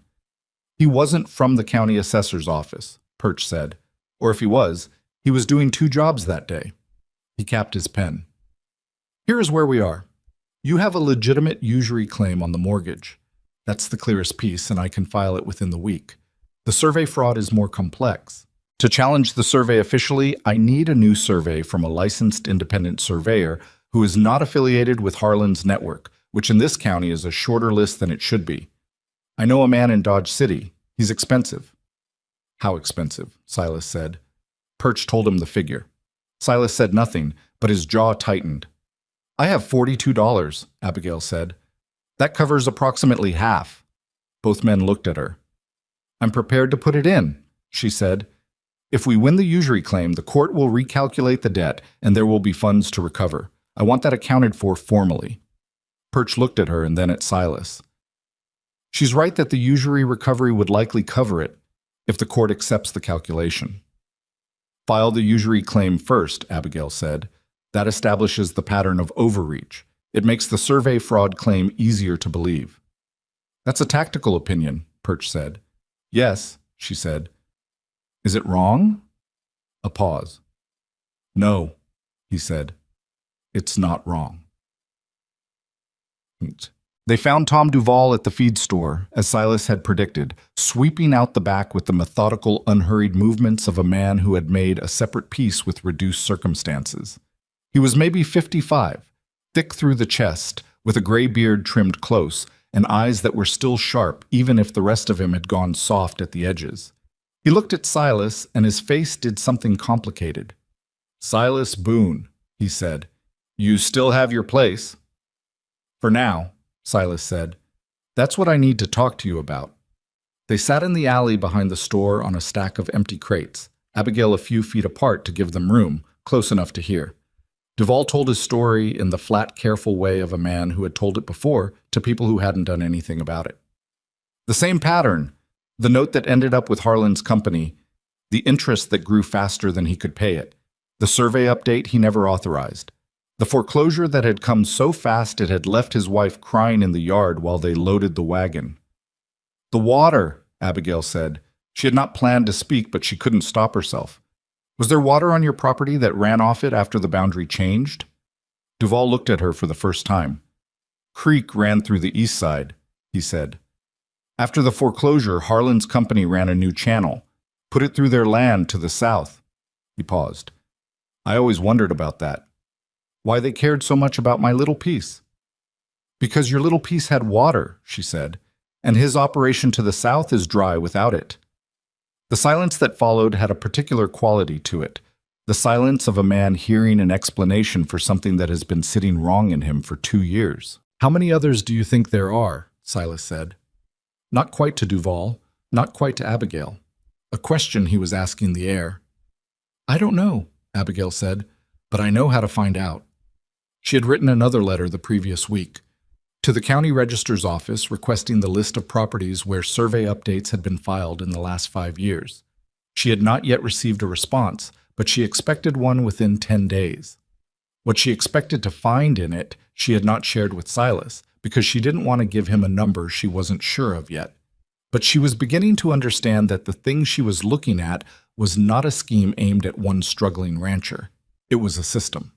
"He wasn't from the county assessor's office," Perch said. "Or if he was doing 2 jobs that day." He capped his pen. "Here is where we are. You have a legitimate usury claim on the mortgage. That's the clearest piece, and I can file it within the week. The survey fraud is more complex. To challenge the survey officially, I need a new survey from a licensed independent surveyor who is not affiliated with Harlan's network, which in this county is a shorter list than it should be. I know a man in Dodge City. He's expensive." "How expensive?" Silas said. Perch told him the figure. Silas said nothing, but his jaw tightened. "I have $42, Abigail said. "That covers approximately half." Both men looked at her. "I'm prepared to put it in," she said. "If we win the usury claim, the court will recalculate the debt, and there will be funds to recover. I want that accounted for formally." Perch looked at her and then at Silas. "She's right that the usury recovery would likely cover it, if the court accepts the calculation." "File the usury claim first," Abigail said. "That establishes the pattern of overreach. It makes the survey fraud claim easier to believe." "That's a tactical opinion," Perch said. "Yes," she said. "Is it wrong?" A pause. "No," he said. "It's not wrong." They found Tom Duval at the feed store, as Silas had predicted, sweeping out the back with the methodical, unhurried movements of a man who had made a separate peace with reduced circumstances. He was maybe 55, thick through the chest, with a gray beard trimmed close, and eyes that were still sharp even if the rest of him had gone soft at the edges. He looked at Silas, and his face did something complicated. "Silas Boone," he said, "you still have your place." "For now," Silas said. "That's what I need to talk to you about." They sat in the alley behind the store on a stack of empty crates, Abigail a few feet apart to give them room, close enough to hear. Duval told his story in the flat, careful way of a man who had told it before to people who hadn't done anything about it. The same pattern, the note that ended up with Harlan's company, the interest that grew faster than he could pay it, the survey update he never authorized, the foreclosure that had come so fast it had left his wife crying in the yard while they loaded the wagon. "The water," Abigail said. She had not planned to speak, but she couldn't stop herself. "Was there water on your property that ran off it after the boundary changed?" Duval looked at her for the first time. "Creek ran through the east side," he said. "After the foreclosure, Harlan's company ran a new channel, put it through their land to the south." He paused. "I always wondered about that. Why they cared so much about my little piece." "Because your little piece had water," she said. and his operation to the south is dry without it. The silence that followed had a particular quality to it, the silence of a man hearing an explanation for something that has been sitting wrong in him for 2 years. "How many others do you think there are?" Silas said. Not quite to Duval, not quite to Abigail. A question he was asking the air. "I don't know," Abigail said, "but I know how to find out." She had written another letter the previous week to the county register's office requesting the list of properties where survey updates had been filed in the last 5 years. She had not yet received a response, but she expected one within 10 days. What she expected to find in it, she had not shared with Silas, because she didn't want to give him a number she wasn't sure of yet. But she was beginning to understand that the thing she was looking at was not a scheme aimed at one struggling rancher. It was a system.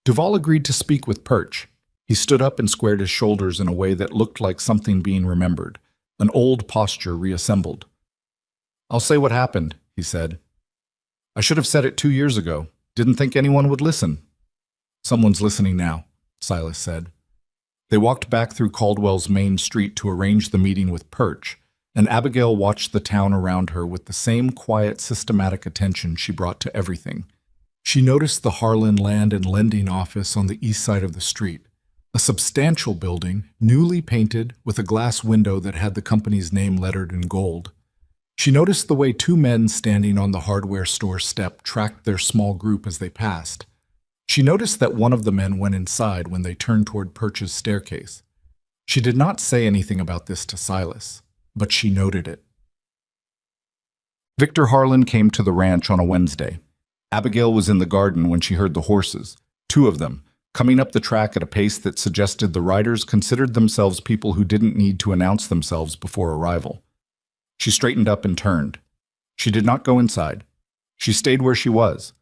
Duval agreed to speak with Perch. He stood up and squared his shoulders in a way that looked like something being remembered, an old posture reassembled. "I'll say what happened," he said. "I should have said it 2 years ago. Didn't think anyone would listen." "Someone's listening now," Silas said. They walked back through Caldwell's main street to arrange the meeting with Perch, and Abigail watched the town around her with the same quiet, systematic attention she brought to everything. She noticed the Harlan Land and Lending Office on the east side of the street, a substantial building, newly painted, with a glass window that had the company's name lettered in gold. She noticed the way 2 men standing on the hardware store step tracked their small group as they passed. She noticed that one of the men went inside when they turned toward Perch's staircase. She did not say anything about this to Silas, but she noted it. Victor Harlan came to the ranch on a Wednesday. Abigail was in the garden when she heard the horses, 2 of them, coming up the track at a pace that suggested the riders considered themselves people who didn't need to announce themselves before arrival. She straightened up and turned. She did not go inside. She stayed where she was.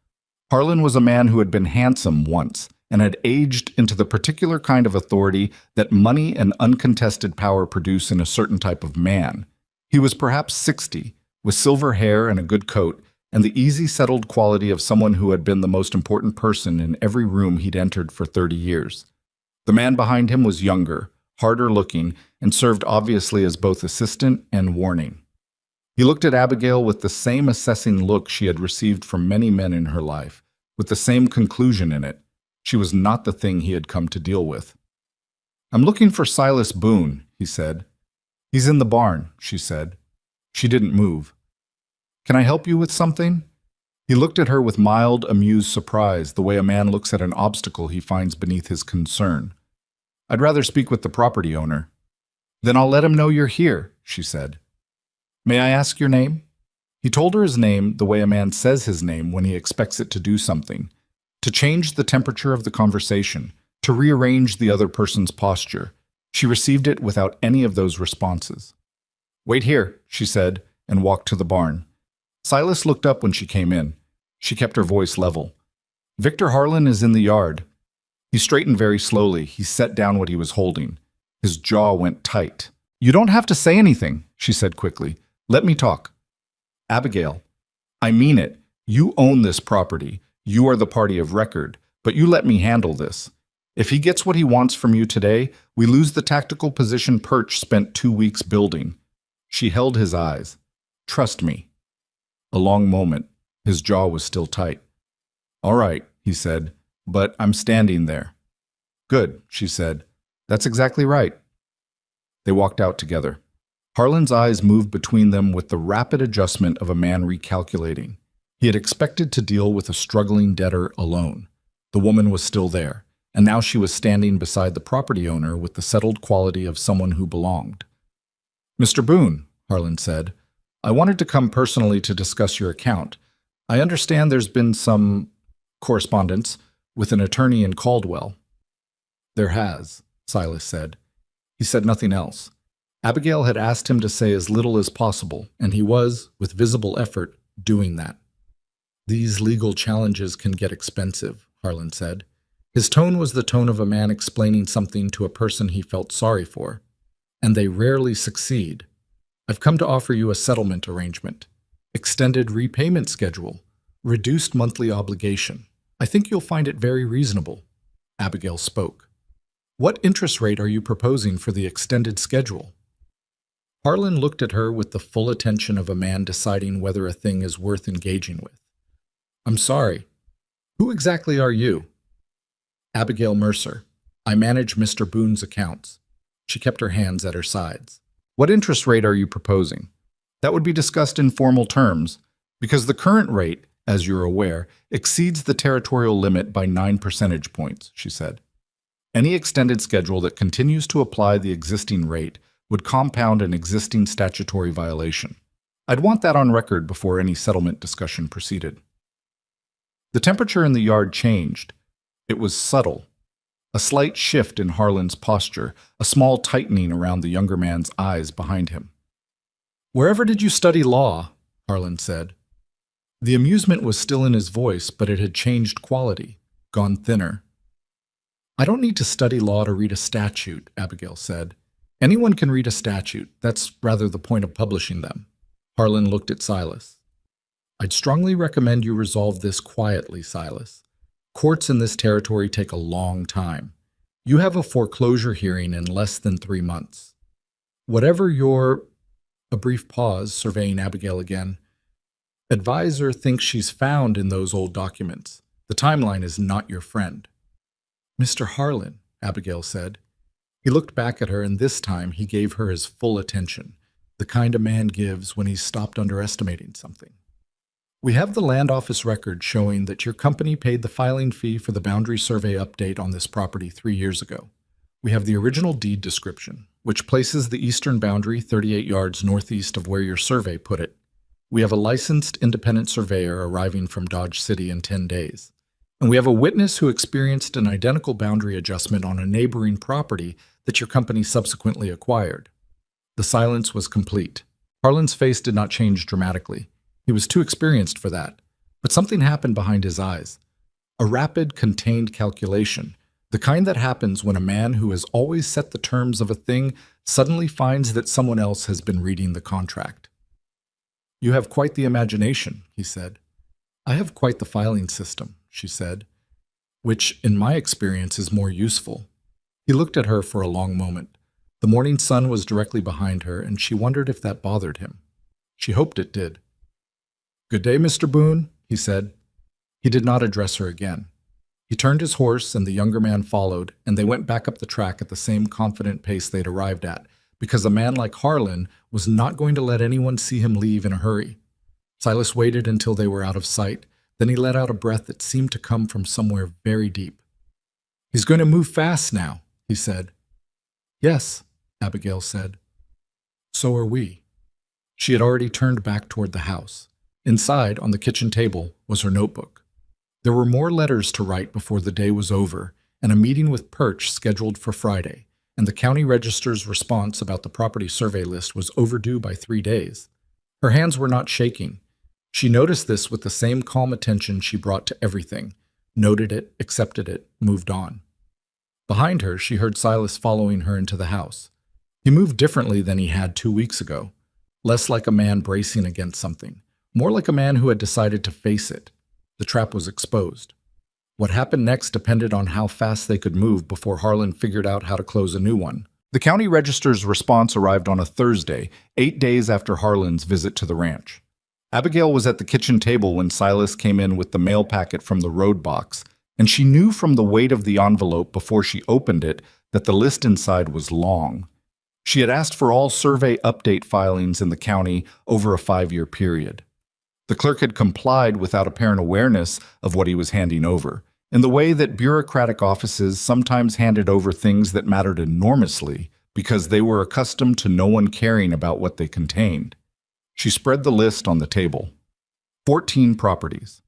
Harlan was a man who had been handsome once and had aged into the particular kind of authority that money and uncontested power produce in a certain type of man. He was perhaps 60, with silver hair and a good coat, and the easy, settled quality of someone who had been the most important person in every room he'd entered for 30 years. The man behind him was younger, harder looking, and served obviously as both assistant and warning. He looked at Abigail with the same assessing look she had received from many men in her life, with the same conclusion in it. She was not the thing he had come to deal with. "I'm looking for Silas Boone," he said. "He's in the barn," she said. She didn't move. "Can I help you with something?" He looked at her with mild, amused surprise, the way a man looks at an obstacle he finds beneath his concern. "I'd rather speak with the property owner." "Then I'll let him know you're here," she said. "May I ask your name?" He told her his name the way a man says his name when he expects it to do something, to change the temperature of the conversation, to rearrange the other person's posture. She received it without any of those responses. "Wait here," she said, and walked to the barn. Silas looked up when she came in. She kept her voice level. "Victor Harlan is in the yard." He straightened very slowly. He set down what he was holding. His jaw went tight. "You don't have to say anything," she said quickly. "Let me talk." "Abigail, I mean it. You own this property. You are the party of record, but you let me handle this. If he gets what he wants from you today, we lose the tactical position Perch spent 2 weeks building." She held his eyes. "Trust me." A long moment. His jaw was still tight. "All right," he said, "but I'm standing there." "Good," she said. "That's exactly right." They walked out together. Harlan's eyes moved between them with the rapid adjustment of a man recalculating. He had expected to deal with a struggling debtor alone. The woman was still there, and now she was standing beside the property owner with the settled quality of someone who belonged. "Mr. Boone," Harlan said, "I wanted to come personally to discuss your account. I understand there's been some correspondence with an attorney in Caldwell." "There has," Silas said. He said nothing else. Abigail had asked him to say as little as possible, and he was, with visible effort, doing that. "These legal challenges can get expensive," Harlan said. His tone was the tone of a man explaining something to a person he felt sorry for. "And they rarely succeed. I've come to offer you a settlement arrangement. Extended repayment schedule. Reduced monthly obligation. I think you'll find it very reasonable." Abigail spoke. "What interest rate are you proposing for the extended schedule?" Harlan looked at her with the full attention of a man deciding whether a thing is worth engaging with. I'm sorry. Who exactly are you? Abigail Mercer. I manage Mr. Boone's accounts. She kept her hands at her sides. What interest rate are you proposing? That would be discussed in formal terms, because the current rate, as you're aware, exceeds the territorial limit by 9 percentage points, she said. Any extended schedule that continues to apply the existing rate would compound an existing statutory violation. I'd want that on record before any settlement discussion proceeded. The temperature in the yard changed. It was subtle. A slight shift in Harlan's posture, a small tightening around the younger man's eyes behind him. Wherever did you study law? Harlan said. The amusement was still in his voice, but it had changed quality, gone thinner. I don't need to study law to read a statute, Abigail said. Anyone can read a statute. That's rather the point of publishing them. Harlan looked at Silas. I'd strongly recommend you resolve this quietly, Silas. Courts in this territory take a long time. You have a foreclosure hearing in less than 3 months. Whatever your... A brief pause, surveying Abigail again. Advisor thinks she's found in those old documents. The timeline is not your friend. Mr. Harlan, Abigail said. He looked back at her, and this time he gave her his full attention, the kind a man gives when he's stopped underestimating something. We have the land office record showing that your company paid the filing fee for the boundary survey update on this property 3 years ago. We have the original deed description, which places the eastern boundary 38 yards northeast of where your survey put it. We have a licensed independent surveyor arriving from Dodge City in 10 days. And we have a witness who experienced an identical boundary adjustment on a neighboring property that your company subsequently acquired. The silence was complete. Harlan's face did not change dramatically. He was too experienced for that. But something happened behind his eyes. A rapid, contained calculation, the kind that happens when a man who has always set the terms of a thing suddenly finds that someone else has been reading the contract. You have quite the imagination, he said. I have quite the filing system, she said, which, in my experience, is more useful. He looked at her for a long moment. The morning sun was directly behind her, and she wondered if that bothered him. She hoped it did. Good day, Mr. Boone, he said. He did not address her again. He turned his horse, and the younger man followed, and they went back up the track at the same confident pace they'd arrived at, because a man like Harlan was not going to let anyone see him leave in a hurry. Silas waited until they were out of sight. Then he let out a breath that seemed to come from somewhere very deep. He's going to move fast now, he said. Yes, Abigail said. So are we. She had already turned back toward the house. Inside, on the kitchen table, was her notebook. There were more letters to write before the day was over, and a meeting with Perch scheduled for Friday, and the county register's response about the property survey list was overdue by 3 days. Her hands were not shaking. She noticed this with the same calm attention she brought to everything, noted it, accepted it, moved on. Behind her, she heard Silas following her into the house. He moved differently than he had 2 weeks ago, less like a man bracing against something, more like a man who had decided to face it. The trap was exposed. What happened next depended on how fast they could move before Harlan figured out how to close a new one. The county register's response arrived on a Thursday, 8 days after Harlan's visit to the ranch. Abigail was at the kitchen table when Silas came in with the mail packet from the road box, and she knew from the weight of the envelope before she opened it that the list inside was long. She had asked for all survey update filings in the county over a 5-year period. The clerk had complied without apparent awareness of what he was handing over, in the way that bureaucratic offices sometimes handed over things that mattered enormously because they were accustomed to no one caring about what they contained. She spread the list on the table. 14 properties.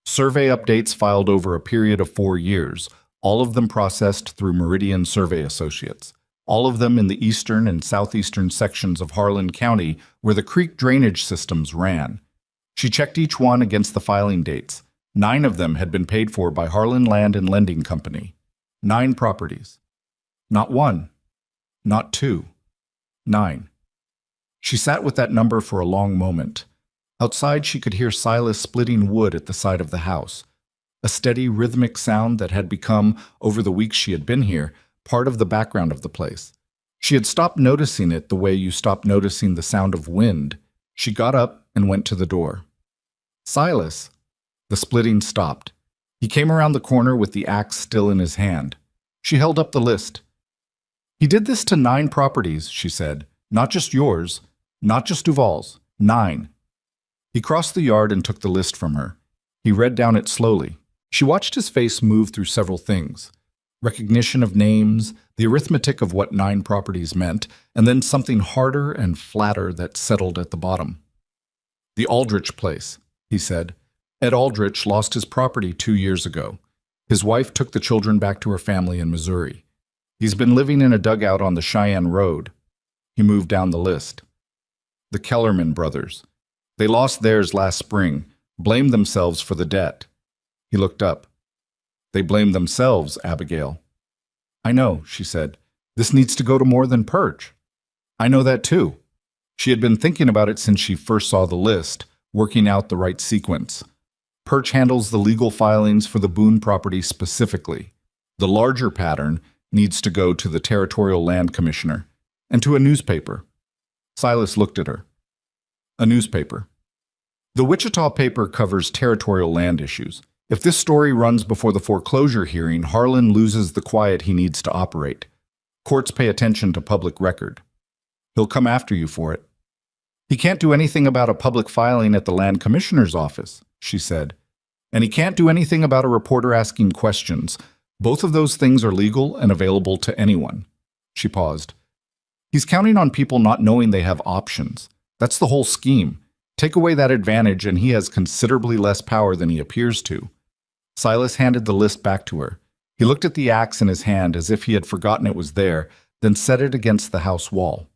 Survey updates filed over a period of 4 years, all of them processed through Meridian Survey Associates, all of them in the eastern and southeastern sections of Harlan County where the creek drainage systems ran. She checked each one against the filing dates. 9 of them had been paid for by Harlan Land and Lending Company. 9 properties. Not 1. Not 2. 9. She sat with that number for a long moment. Outside, she could hear Silas splitting wood at the side of the house, a steady, rhythmic sound that had become, over the weeks she had been here, part of the background of the place. She had stopped noticing it the way you stop noticing the sound of wind. She got up and went to the door. Silas. The splitting stopped. He came around the corner with the axe still in his hand. She held up the list. He did this to 9 properties, she said. Not just yours, not just Duval's. 9. He crossed the yard and took the list from her. He read down it slowly. She watched his face move through several things. Recognition of names, the arithmetic of what 9 properties meant, and then something harder and flatter that settled at the bottom. The Aldrich place, he said. Ed Aldrich lost his property 2 years ago. His wife took the children back to her family in Missouri. He's been living in a dugout on the Cheyenne Road. He moved down the list. The Kellerman brothers. They lost theirs last spring, blamed themselves for the debt. He looked up. They blamed themselves, Abigail. I know, she said. This needs to go to more than Perch. I know that too. She had been thinking about it since she first saw the list, working out the right sequence. Perch handles the legal filings for the Boone property specifically. The larger pattern needs to go to the Territorial Land Commissioner and to a newspaper. Silas looked at her. A newspaper. The Wichita paper covers territorial land issues. If this story runs before the foreclosure hearing, Harlan loses the quiet he needs to operate. Courts pay attention to public record. He'll come after you for it. He can't do anything about a public filing at the land commissioner's office, she said. And he can't do anything about a reporter asking questions. Both of those things are legal and available to anyone. She paused. He's counting on people not knowing they have options. That's the whole scheme. Take away that advantage and he has considerably less power than he appears to. Silas handed the list back to her. He looked at the axe in his hand as if he had forgotten it was there, then set it against the house wall.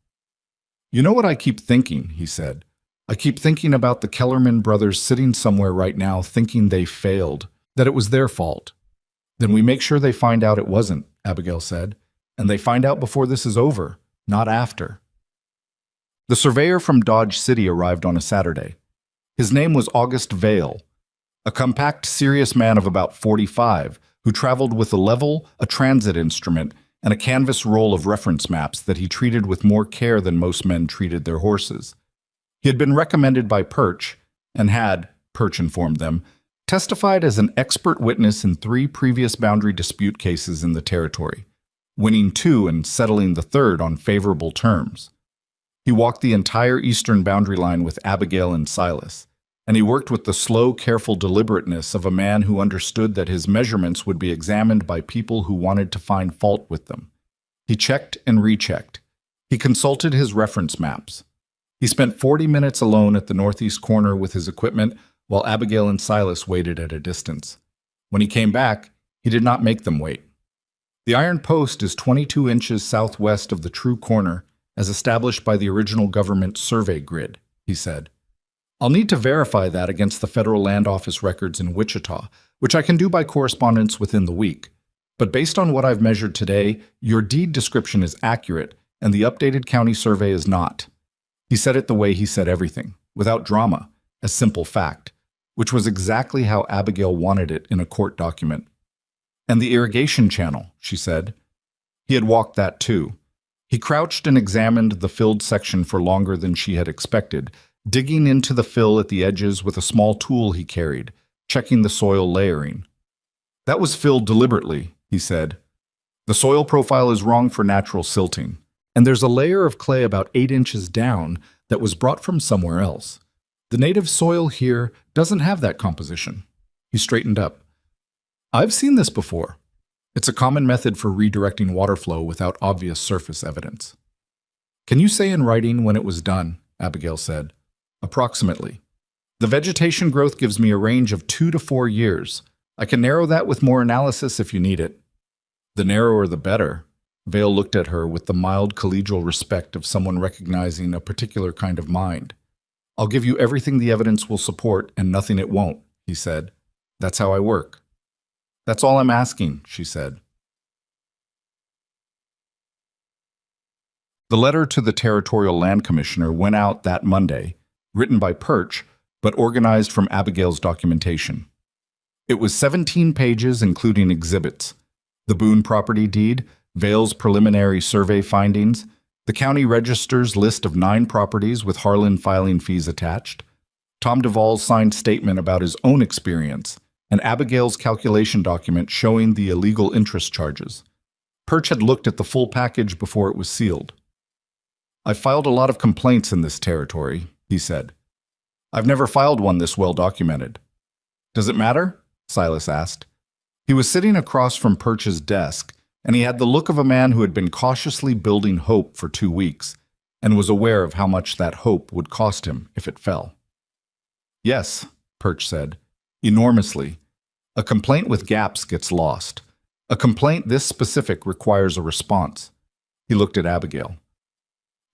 You know what I keep thinking, he said. I keep thinking about the Kellerman brothers sitting somewhere right now thinking they failed, that it was their fault. Then we make sure they find out it wasn't, Abigail said, and they find out before this is over, not after. The surveyor from Dodge City arrived on a Saturday. His name was August Vale, a compact, serious man of about 45 who traveled with a level, a transit instrument, and a canvas roll of reference maps that he treated with more care than most men treated their horses. He had been recommended by Perch and had, Perch informed them, testified as an expert witness in 3 previous boundary dispute cases in the territory, winning 2 and settling the 3rd on favorable terms. He walked the entire eastern boundary line with Abigail and Silas, and he worked with the slow, careful deliberateness of a man who understood that his measurements would be examined by people who wanted to find fault with them. He checked and rechecked. He consulted his reference maps. He spent 40 minutes alone at the northeast corner with his equipment while Abigail and Silas waited at a distance. When he came back, he did not make them wait. The iron post is 22 inches southwest of the true corner as established by the original government survey grid, he said. I'll need to verify that against the Federal Land Office records in Wichita, which I can do by correspondence within the week. But based on what I've measured today, your deed description is accurate and the updated county survey is not. He said it the way he said everything, without drama, a simple fact, which was exactly how Abigail wanted it in a court document. And the irrigation channel, she said. He had walked that too. He crouched and examined the filled section for longer than she had expected, digging into the fill at the edges with a small tool he carried, checking the soil layering. That was filled deliberately, he said. The soil profile is wrong for natural silting, and there's a layer of clay about 8 inches down that was brought from somewhere else. The native soil here doesn't have that composition. He straightened up. I've seen this before. It's a common method for redirecting water flow without obvious surface evidence. Can you say in writing when it was done? Abigail said. Approximately. The vegetation growth gives me a range of 2 to 4 years. I can narrow that with more analysis if you need it. The narrower the better. Vale looked at her with the mild collegial respect of someone recognizing a particular kind of mind. I'll give you everything the evidence will support and nothing it won't, he said. That's how I work. That's all I'm asking, she said. The letter to the Territorial Land Commissioner went out that Monday, written by Perch, but organized from Abigail's documentation. It was 17 pages, including exhibits: the Boone property deed, Vale's preliminary survey findings, the county register's list of 9 properties with Harlan filing fees attached, Tom Duvall's signed statement about his own experience, and Abigail's calculation document showing the illegal interest charges. Perch had looked at the full package before it was sealed. "I filed a lot of complaints in this territory," he said. "I've never filed one this well documented." "Does it matter?" Silas asked. He was sitting across from Perch's desk, and he had the look of a man who had been cautiously building hope for 2 weeks, and was aware of how much that hope would cost him if it fell. "Yes," Perch said, "enormously. A complaint with gaps gets lost. A complaint this specific requires a response." He looked at Abigail.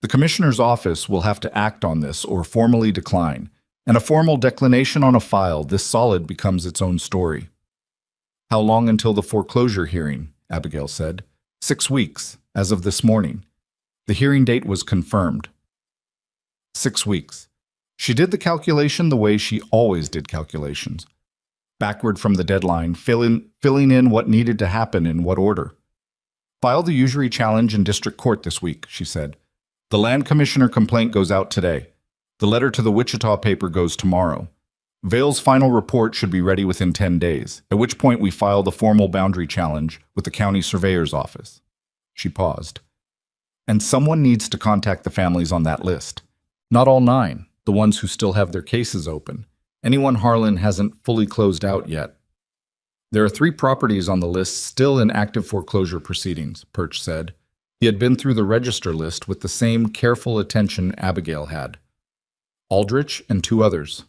"The commissioner's office will have to act on this or formally decline, and a formal declination on a file this solid becomes its own story." "How long until the foreclosure hearing?" Abigail said. 6 weeks, as of this morning. The hearing date was confirmed. 6 weeks. She did the calculation the way she always did calculations. Backward from the deadline, filling in what needed to happen in what order. "File the usury challenge in district court this week," she said. "The land commissioner complaint goes out today. The letter to the Wichita paper goes tomorrow. Vale's final report should be ready within 10 days, at which point we file the formal boundary challenge with the county surveyor's office." She paused. "And someone needs to contact the families on that list. Not all 9, the ones who still have their cases open. Anyone Harlan hasn't fully closed out yet." "There are 3 properties on the list still in active foreclosure proceedings," Perch said. He had been through the register list with the same careful attention Abigail had. "Aldrich and 2 others."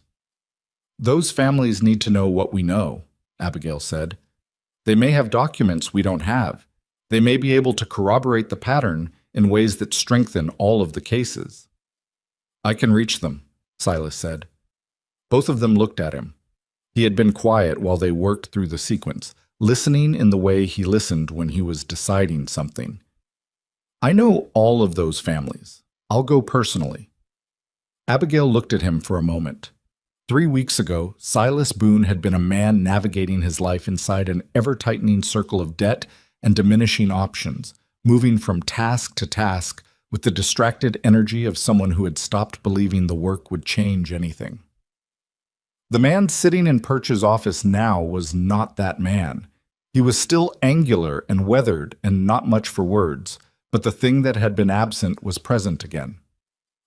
"Those families need to know what we know," Abigail said. "They may have documents we don't have. They may be able to corroborate the pattern in ways that strengthen all of the cases." "I can reach them," Silas said. Both of them looked at him. He had been quiet while they worked through the sequence, listening in the way he listened when he was deciding something. "I know all of those families. I'll go personally." Abigail looked at him for a moment. 3 weeks ago, Silas Boone had been a man navigating his life inside an ever-tightening circle of debt and diminishing options, moving from task to task with the distracted energy of someone who had stopped believing the work would change anything. The man sitting in Perch's office now was not that man. He was still angular and weathered and not much for words, but the thing that had been absent was present again.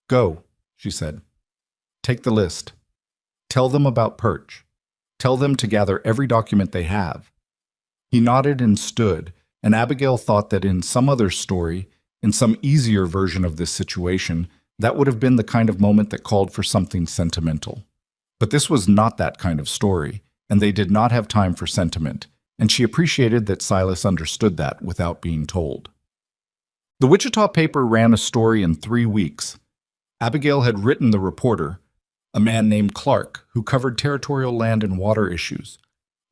"Go," she said. "Take the list. Tell them about Perch. Tell them to gather every document they have." He nodded and stood, and Abigail thought that in some other story, in some easier version of this situation, that would have been the kind of moment that called for something sentimental. But this was not that kind of story, and they did not have time for sentiment, and she appreciated that Silas understood that without being told. The Wichita paper ran a story in 3 weeks. Abigail had written the reporter, a man named Clark, who covered territorial land and water issues.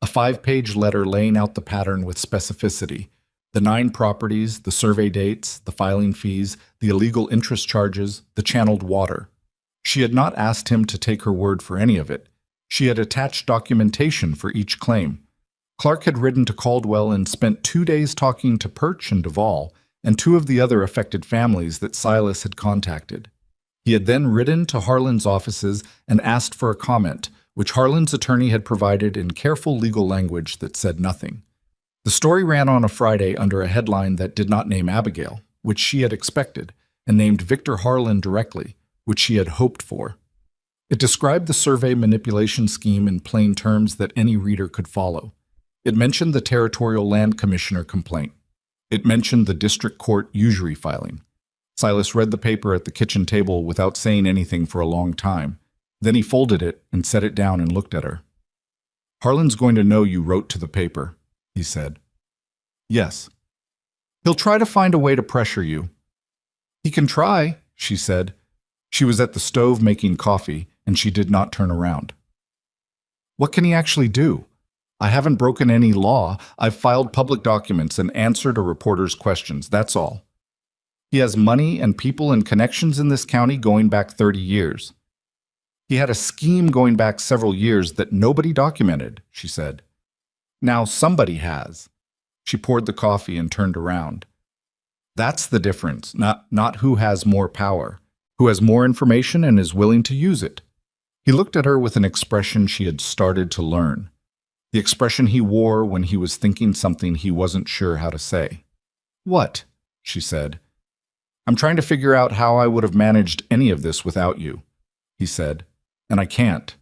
A 5-page letter laying out the pattern with specificity, the 9 properties, the survey dates, the filing fees, the illegal interest charges, the channeled water. She had not asked him to take her word for any of it. She had attached documentation for each claim. Clark had ridden to Caldwell and spent 2 days talking to Perch and Duvall and 2 of the other affected families that Silas had contacted. He had then ridden to Harlan's offices and asked for a comment, which Harlan's attorney had provided in careful legal language that said nothing. The story ran on a Friday under a headline that did not name Abigail, which she had expected, and named Victor Harlan directly, which she had hoped for. It described the survey manipulation scheme in plain terms that any reader could follow. It mentioned the territorial land commissioner complaint. It mentioned the district court usury filing. Silas read the paper at the kitchen table without saying anything for a long time. Then he folded it and set it down and looked at her. "Harlan's going to know you wrote to the paper," he said. "Yes." "He'll try to find a way to pressure you." "He can try," she said. She was at the stove making coffee, and she did not turn around. "What can he actually do? I haven't broken any law. I've filed public documents and answered a reporter's questions, that's all. He has money and people and connections in this county going back 30 years. He had a scheme going back several years that nobody documented," she said. "Now somebody has." She poured the coffee and turned around. That's the difference, not who has more power, who has more information and is willing to use it. He looked at her with an expression she had started to learn, the expression he wore when he was thinking something he wasn't sure how to say. "What?" she said. "I'm trying to figure out how I would have managed any of this without you," he said, "and I can't."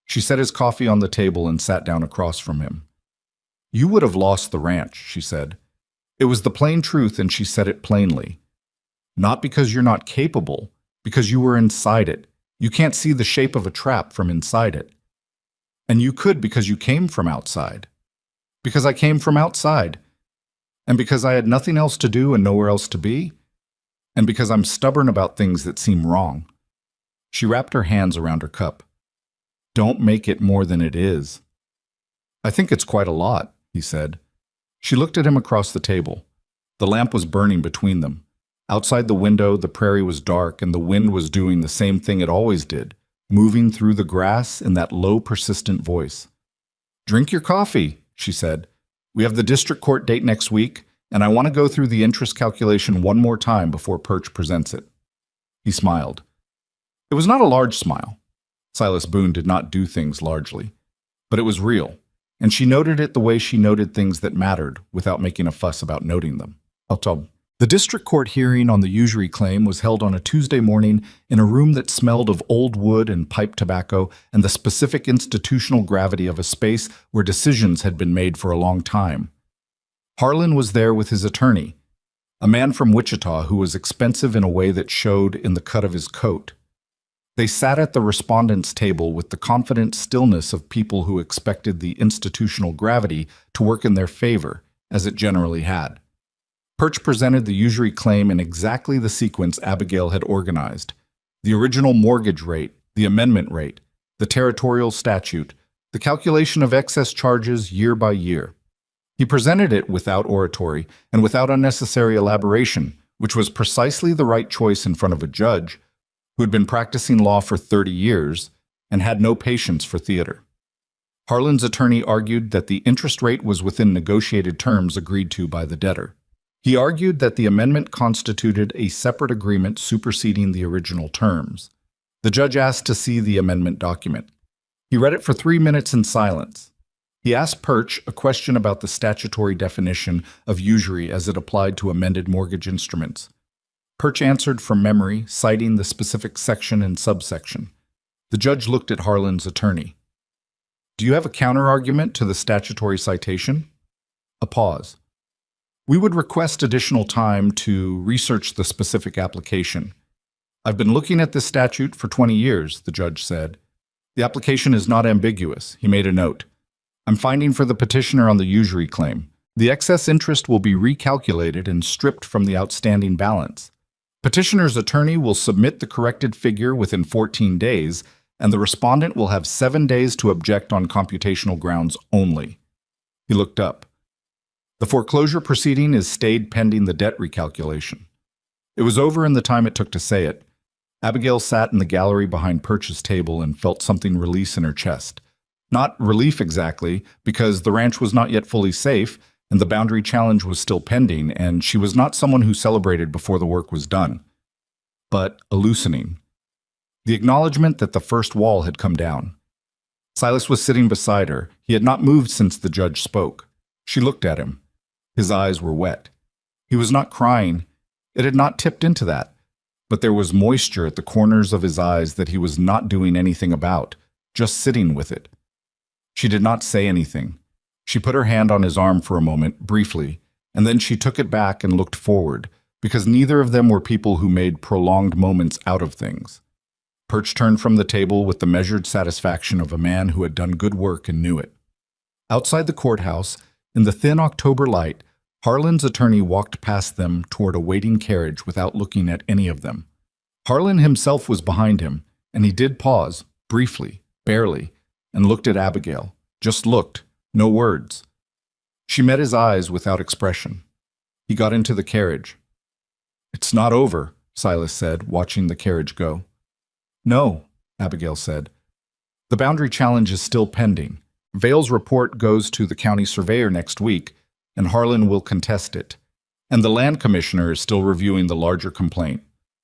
She set his coffee on the table and sat down across from him. "You would have lost the ranch," she said. It was the plain truth, and she said it plainly. "Not because you're not capable, because you were inside it. You can't see the shape of a trap from inside it. And you could because you came from outside. Because I came from outside. And because I had nothing else to do and nowhere else to be. And because I'm stubborn about things that seem wrong." She wrapped her hands around her cup. "Don't make it more than it is." "I think it's quite a lot," he said. She looked at him across the table. The lamp was burning between them. Outside the window, the prairie was dark, and the wind was doing the same thing it always did, moving through the grass in that low, persistent voice. "Drink your coffee," she said. "We have the district court date next week, and I want to go through the interest calculation one more time before Perch presents it." He smiled. It was not a large smile. Silas Boone did not do things largely, but it was real, and she noted it the way she noted things that mattered without making a fuss about noting them. The district court hearing on the usury claim was held on a Tuesday morning in a room that smelled of old wood and pipe tobacco and the specific institutional gravity of a space where decisions had been made for a long time. Harlan was there with his attorney, a man from Wichita who was expensive in a way that showed in the cut of his coat. They sat at the respondents' table with the confident stillness of people who expected the institutional gravity to work in their favor, as it generally had. Perch presented the usury claim in exactly the sequence Abigail had organized: the original mortgage rate, the amendment rate, the territorial statute, the calculation of excess charges year by year. He presented it without oratory and without unnecessary elaboration, which was precisely the right choice in front of a judge who had been practicing law for 30 years and had no patience for theater. Harlan's attorney argued that the interest rate was within negotiated terms agreed to by the debtor. He argued that the amendment constituted a separate agreement superseding the original terms. The judge asked to see the amendment document. He read it for 3 minutes in silence. He asked Perch a question about the statutory definition of usury as it applied to amended mortgage instruments. Perch answered from memory, citing the specific section and subsection. The judge looked at Harlan's attorney. "Do you have a counterargument to the statutory citation?" A pause. "We would request additional time to research the specific application. I've been looking at this statute for 20 years, the judge said. The application is not ambiguous. He made a note. I'm finding for the petitioner on the usury claim. The excess interest will be recalculated and stripped from the outstanding balance. Petitioner's attorney will submit the corrected figure within 14 days, and the respondent will have 7 days to object on computational grounds only." He looked up. "The foreclosure proceeding is stayed pending the debt recalculation." It was over in the time it took to say it. Abigail sat in the gallery behind Perch's table and felt something release in her chest. Not relief exactly, because the ranch was not yet fully safe, and the boundary challenge was still pending, and she was not someone who celebrated before the work was done. But a loosening. The acknowledgement that the first wall had come down. Silas was sitting beside her. He had not moved since the judge spoke. She looked at him. His eyes were wet. He was not crying. It had not tipped into that. But there was moisture at the corners of his eyes that he was not doing anything about, just sitting with it. She did not say anything. She put her hand on his arm for a moment, briefly, and then she took it back and looked forward, because neither of them were people who made prolonged moments out of things. Perch turned from the table with the measured satisfaction of a man who had done good work and knew it. Outside the courthouse, in the thin October light, Harlan's attorney walked past them toward a waiting carriage without looking at any of them. Harlan himself was behind him, and he did pause, briefly, barely, and looked at Abigail. Just looked, no words. She met his eyes without expression. He got into the carriage. "It's not over," Silas said, watching the carriage go. "No," Abigail said. "The boundary challenge is still pending. Vale's report goes to the county surveyor next week, and Harlan will contest it. And the land commissioner is still reviewing the larger complaint.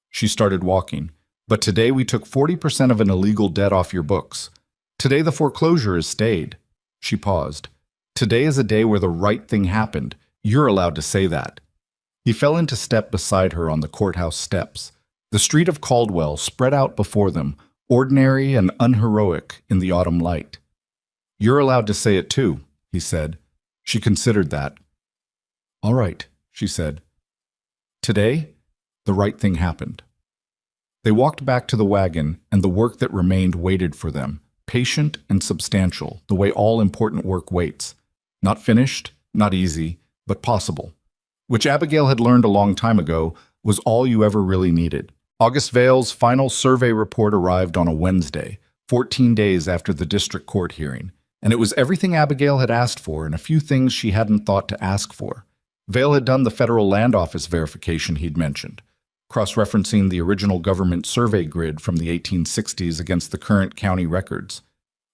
She started walking. But today we took 40% of an illegal debt off your books. Today the foreclosure is stayed. She paused. Today is a day where the right thing happened. You're allowed to say that. He fell into step beside her on the courthouse steps. The street of Caldwell spread out before them, ordinary and unheroic in the autumn light. You're allowed to say it too, he said. She considered that. All right, she said. Today, the right thing happened. They walked back to the wagon, and the work that remained waited for them, patient and substantial, the way all important work waits. Not finished, not easy, but possible. Which Abigail had learned a long time ago was all you ever really needed. August Vale's final survey report arrived on a Wednesday, 14 days after the district court hearing, and it was everything Abigail had asked for and a few things she hadn't thought to ask for. Vale had done the federal land office verification he'd mentioned, cross-referencing the original government survey grid from the 1860s against the current county records,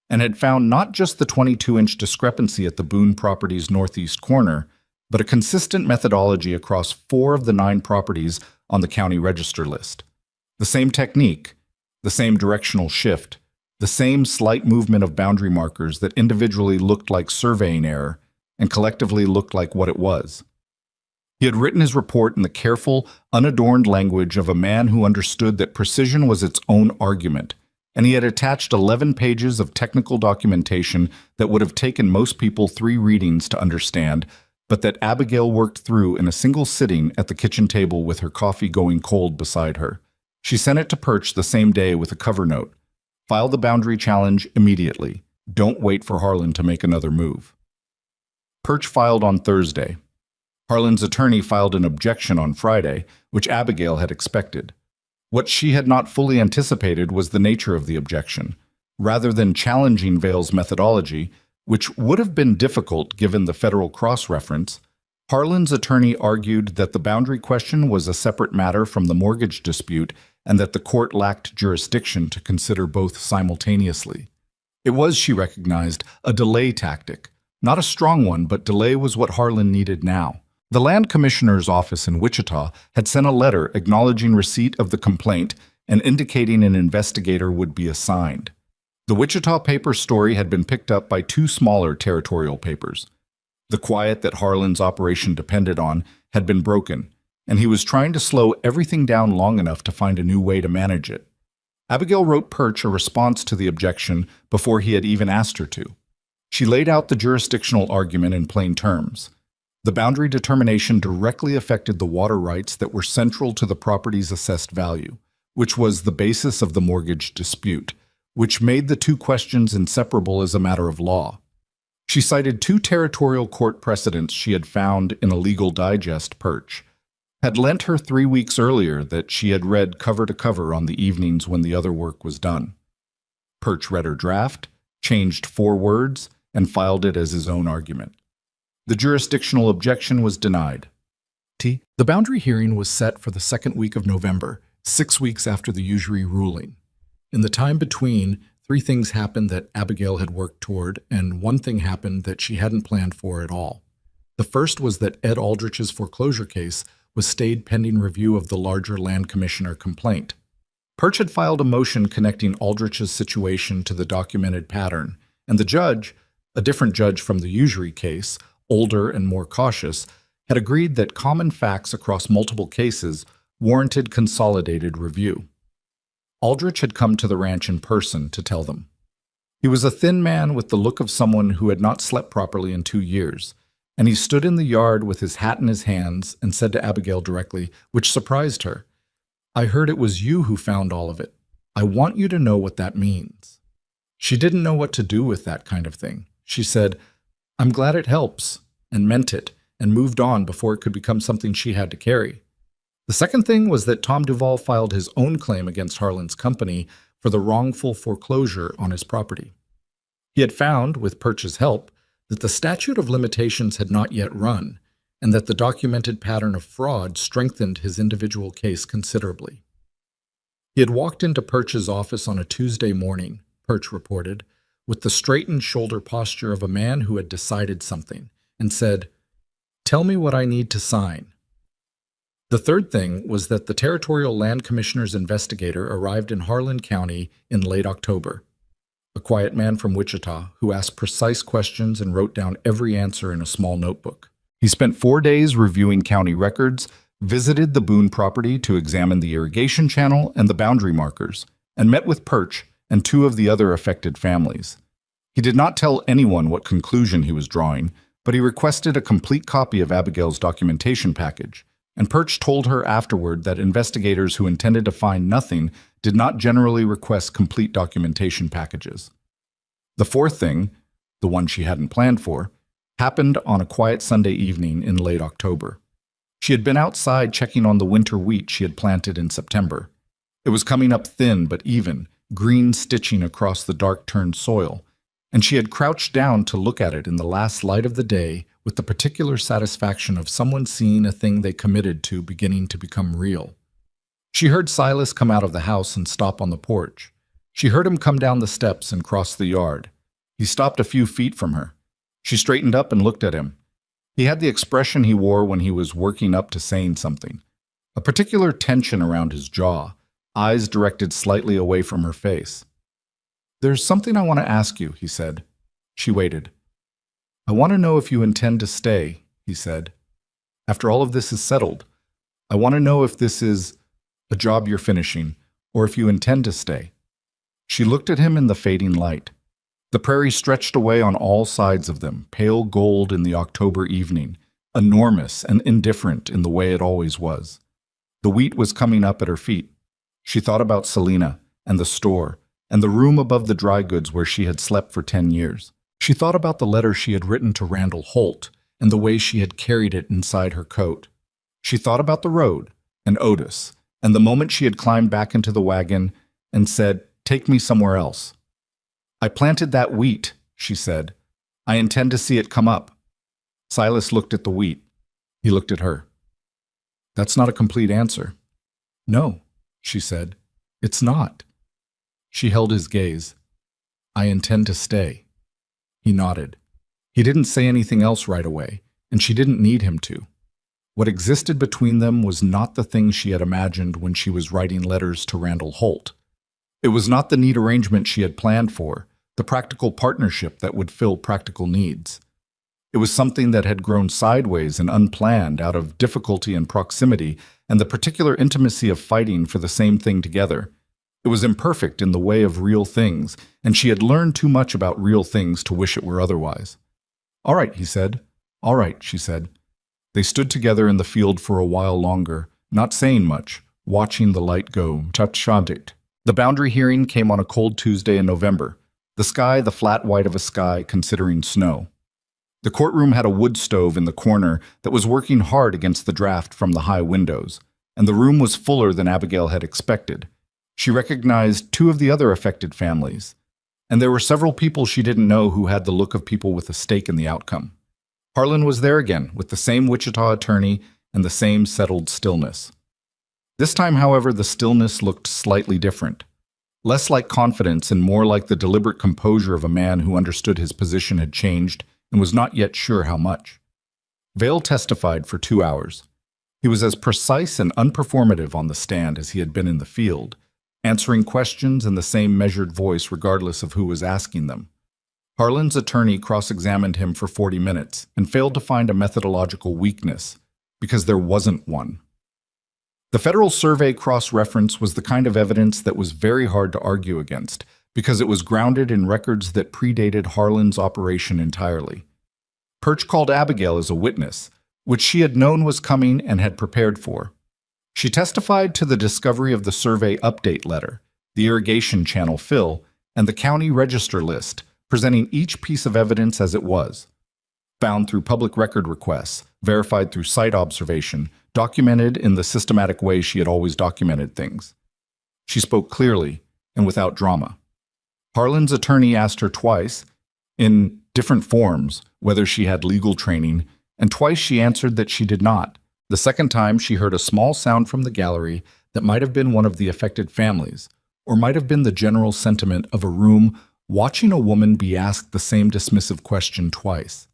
and had found not just the 22-inch discrepancy at the Boone property's northeast corner, but a consistent methodology across 4 of the 9 properties on the county register list. The same technique, the same directional shift, the same slight movement of boundary markers that individually looked like surveying error and collectively looked like what it was. He had written his report in the careful, unadorned language of a man who understood that precision was its own argument, and he had attached 11 pages of technical documentation that would have taken most people 3 readings to understand, but that Abigail worked through in a single sitting at the kitchen table with her coffee going cold beside her. She sent it to Perch the same day with a cover note. File the boundary challenge immediately. Don't wait for Harlan to make another move. Perch filed on Thursday. Harlan's attorney filed an objection on Friday, which Abigail had expected. What she had not fully anticipated was the nature of the objection. Rather than challenging Vale's methodology, which would have been difficult given the federal cross-reference, Harlan's attorney argued that the boundary question was a separate matter from the mortgage dispute and that the court lacked jurisdiction to consider both simultaneously. It was, she recognized, a delay tactic. Not a strong one, but delay was what Harlan needed now. The land commissioner's office in Wichita had sent a letter acknowledging receipt of the complaint and indicating an investigator would be assigned. The Wichita paper story had been picked up by 2 smaller territorial papers. The quiet that Harlan's operation depended on had been broken, and he was trying to slow everything down long enough to find a new way to manage it. Abigail wrote Perch a response to the objection before he had even asked her to. She laid out the jurisdictional argument in plain terms. The boundary determination directly affected the water rights that were central to the property's assessed value, which was the basis of the mortgage dispute, which made the 2 questions inseparable as a matter of law. She cited 2 territorial court precedents she had found in a legal digest Perch had lent her 3 weeks earlier that she had read cover to cover on the evenings when the other work was done. Perch read her draft, changed 4 words, and filed it as his own argument. The jurisdictional objection was denied. The boundary hearing was set for the 2nd week of November, 6 weeks after the usury ruling. In the time between, 3 things happened that Abigail had worked toward, and 1 thing happened that she hadn't planned for at all. The first was that Ed Aldrich's foreclosure case was stayed pending review of the larger land commissioner complaint. Perch had filed a motion connecting Aldrich's situation to the documented pattern, and the judge, a different judge from the usury case, older and more cautious, had agreed that common facts across multiple cases warranted consolidated review. Aldrich had come to the ranch in person to tell them. He was a thin man with the look of someone who had not slept properly in 2 years, and he stood in the yard with his hat in his hands and said to Abigail directly, which surprised her, "I heard it was you who found all of it. I want you to know what that means." She didn't know what to do with that kind of thing. She said, "I'm glad it helps," and meant it, and moved on before it could become something she had to carry. The second thing was that Tom Duvall filed his own claim against Harlan's company for the wrongful foreclosure on his property. He had found, with Perch's help, that the statute of limitations had not yet run, and that the documented pattern of fraud strengthened his individual case considerably. He had walked into Perch's office on a Tuesday morning, Perch reported, with the straightened shoulder posture of a man who had decided something, and said, "Tell me what I need to sign." The third thing was that the Territorial Land Commissioner's investigator arrived in Harlan County in late October. A quiet man from Wichita who asked precise questions and wrote down every answer in a small notebook. He spent 4 days reviewing county records, visited the Boone property to examine the irrigation channel and the boundary markers, and met with Perch and 2 of the other affected families. He did not tell anyone what conclusion he was drawing, but he requested a complete copy of Abigail's documentation package, and Perch told her afterward that investigators who intended to find nothing did not generally request complete documentation packages. The fourth thing, the one she hadn't planned for, happened on a quiet Sunday evening in late October. She had been outside checking on the winter wheat she had planted in September. It was coming up thin but even, green stitching across the dark-turned soil, and she had crouched down to look at it in the last light of the day with the particular satisfaction of someone seeing a thing they committed to beginning to become real. She heard Silas come out of the house and stop on the porch. She heard him come down the steps and cross the yard. He stopped a few feet from her. She straightened up and looked at him. He had the expression he wore when he was working up to saying something, a particular tension around his jaw, eyes directed slightly away from her face. "There's something I want to ask you," he said. She waited. "I want to know if you intend to stay," he said. "After all of this is settled, I want to know if this is a job you're finishing, or if you intend to stay." She looked at him in the fading light. The prairie stretched away on all sides of them, pale gold in the October evening, enormous and indifferent in the way it always was. The wheat was coming up at her feet. She thought about Selena and the store and the room above the dry goods where she had slept for 10 years. She thought about the letter she had written to Randall Holt and the way she had carried it inside her coat. She thought about the road and Otis and the moment she had climbed back into the wagon and said, "Take me somewhere else." "I planted that wheat," she said. "I intend to see it come up." Silas looked at the wheat. He looked at her. "That's not a complete answer." "No," she said. "It's not." She held his gaze. "I intend to stay." He nodded. He didn't say anything else right away, and she didn't need him to. What existed between them was not the thing she had imagined when she was writing letters to Randall Holt. It was not the neat arrangement she had planned for, the practical partnership that would fill practical needs. It was something that had grown sideways and unplanned out of difficulty and proximity and the particular intimacy of fighting for the same thing together. It was imperfect in the way of real things, and she had learned too much about real things to wish it were otherwise. "All right," he said. "All right," she said. They stood together in the field for a while longer, not saying much, watching the light go. Cha-cha-dit. The boundary hearing came on a cold Tuesday in November, the sky the flat white of a sky considering snow. The courtroom had a wood stove in the corner that was working hard against the draft from the high windows, and the room was fuller than Abigail had expected. She recognized 2 of the other affected families, and there were several people she didn't know who had the look of people with a stake in the outcome. Harlan was there again, with the same Wichita attorney and the same settled stillness. This time, however, the stillness looked slightly different. Less like confidence and more like the deliberate composure of a man who understood his position had changed and was not yet sure how much. Vail testified for 2 hours. He was as precise and unperformative on the stand as he had been in the field, answering questions in the same measured voice regardless of who was asking them. Harlan's attorney cross-examined him for 40 minutes and failed to find a methodological weakness, because there wasn't one. The federal survey cross-reference was the kind of evidence that was very hard to argue against, because it was grounded in records that predated Harlan's operation entirely. Perch called Abigail as a witness, which she had known was coming and had prepared for. She testified to the discovery of the survey update letter, the irrigation channel fill, and the county register list, presenting each piece of evidence as it was. Found through public record requests, verified through site observation, documented in the systematic way she had always documented things. She spoke clearly and without drama. Harlan's attorney asked her twice, in different forms, whether she had legal training, and twice she answered that she did not. The second time, she heard a small sound from the gallery that might have been one of the affected families, or might have been the general sentiment of a room watching a woman be asked the same dismissive question twice.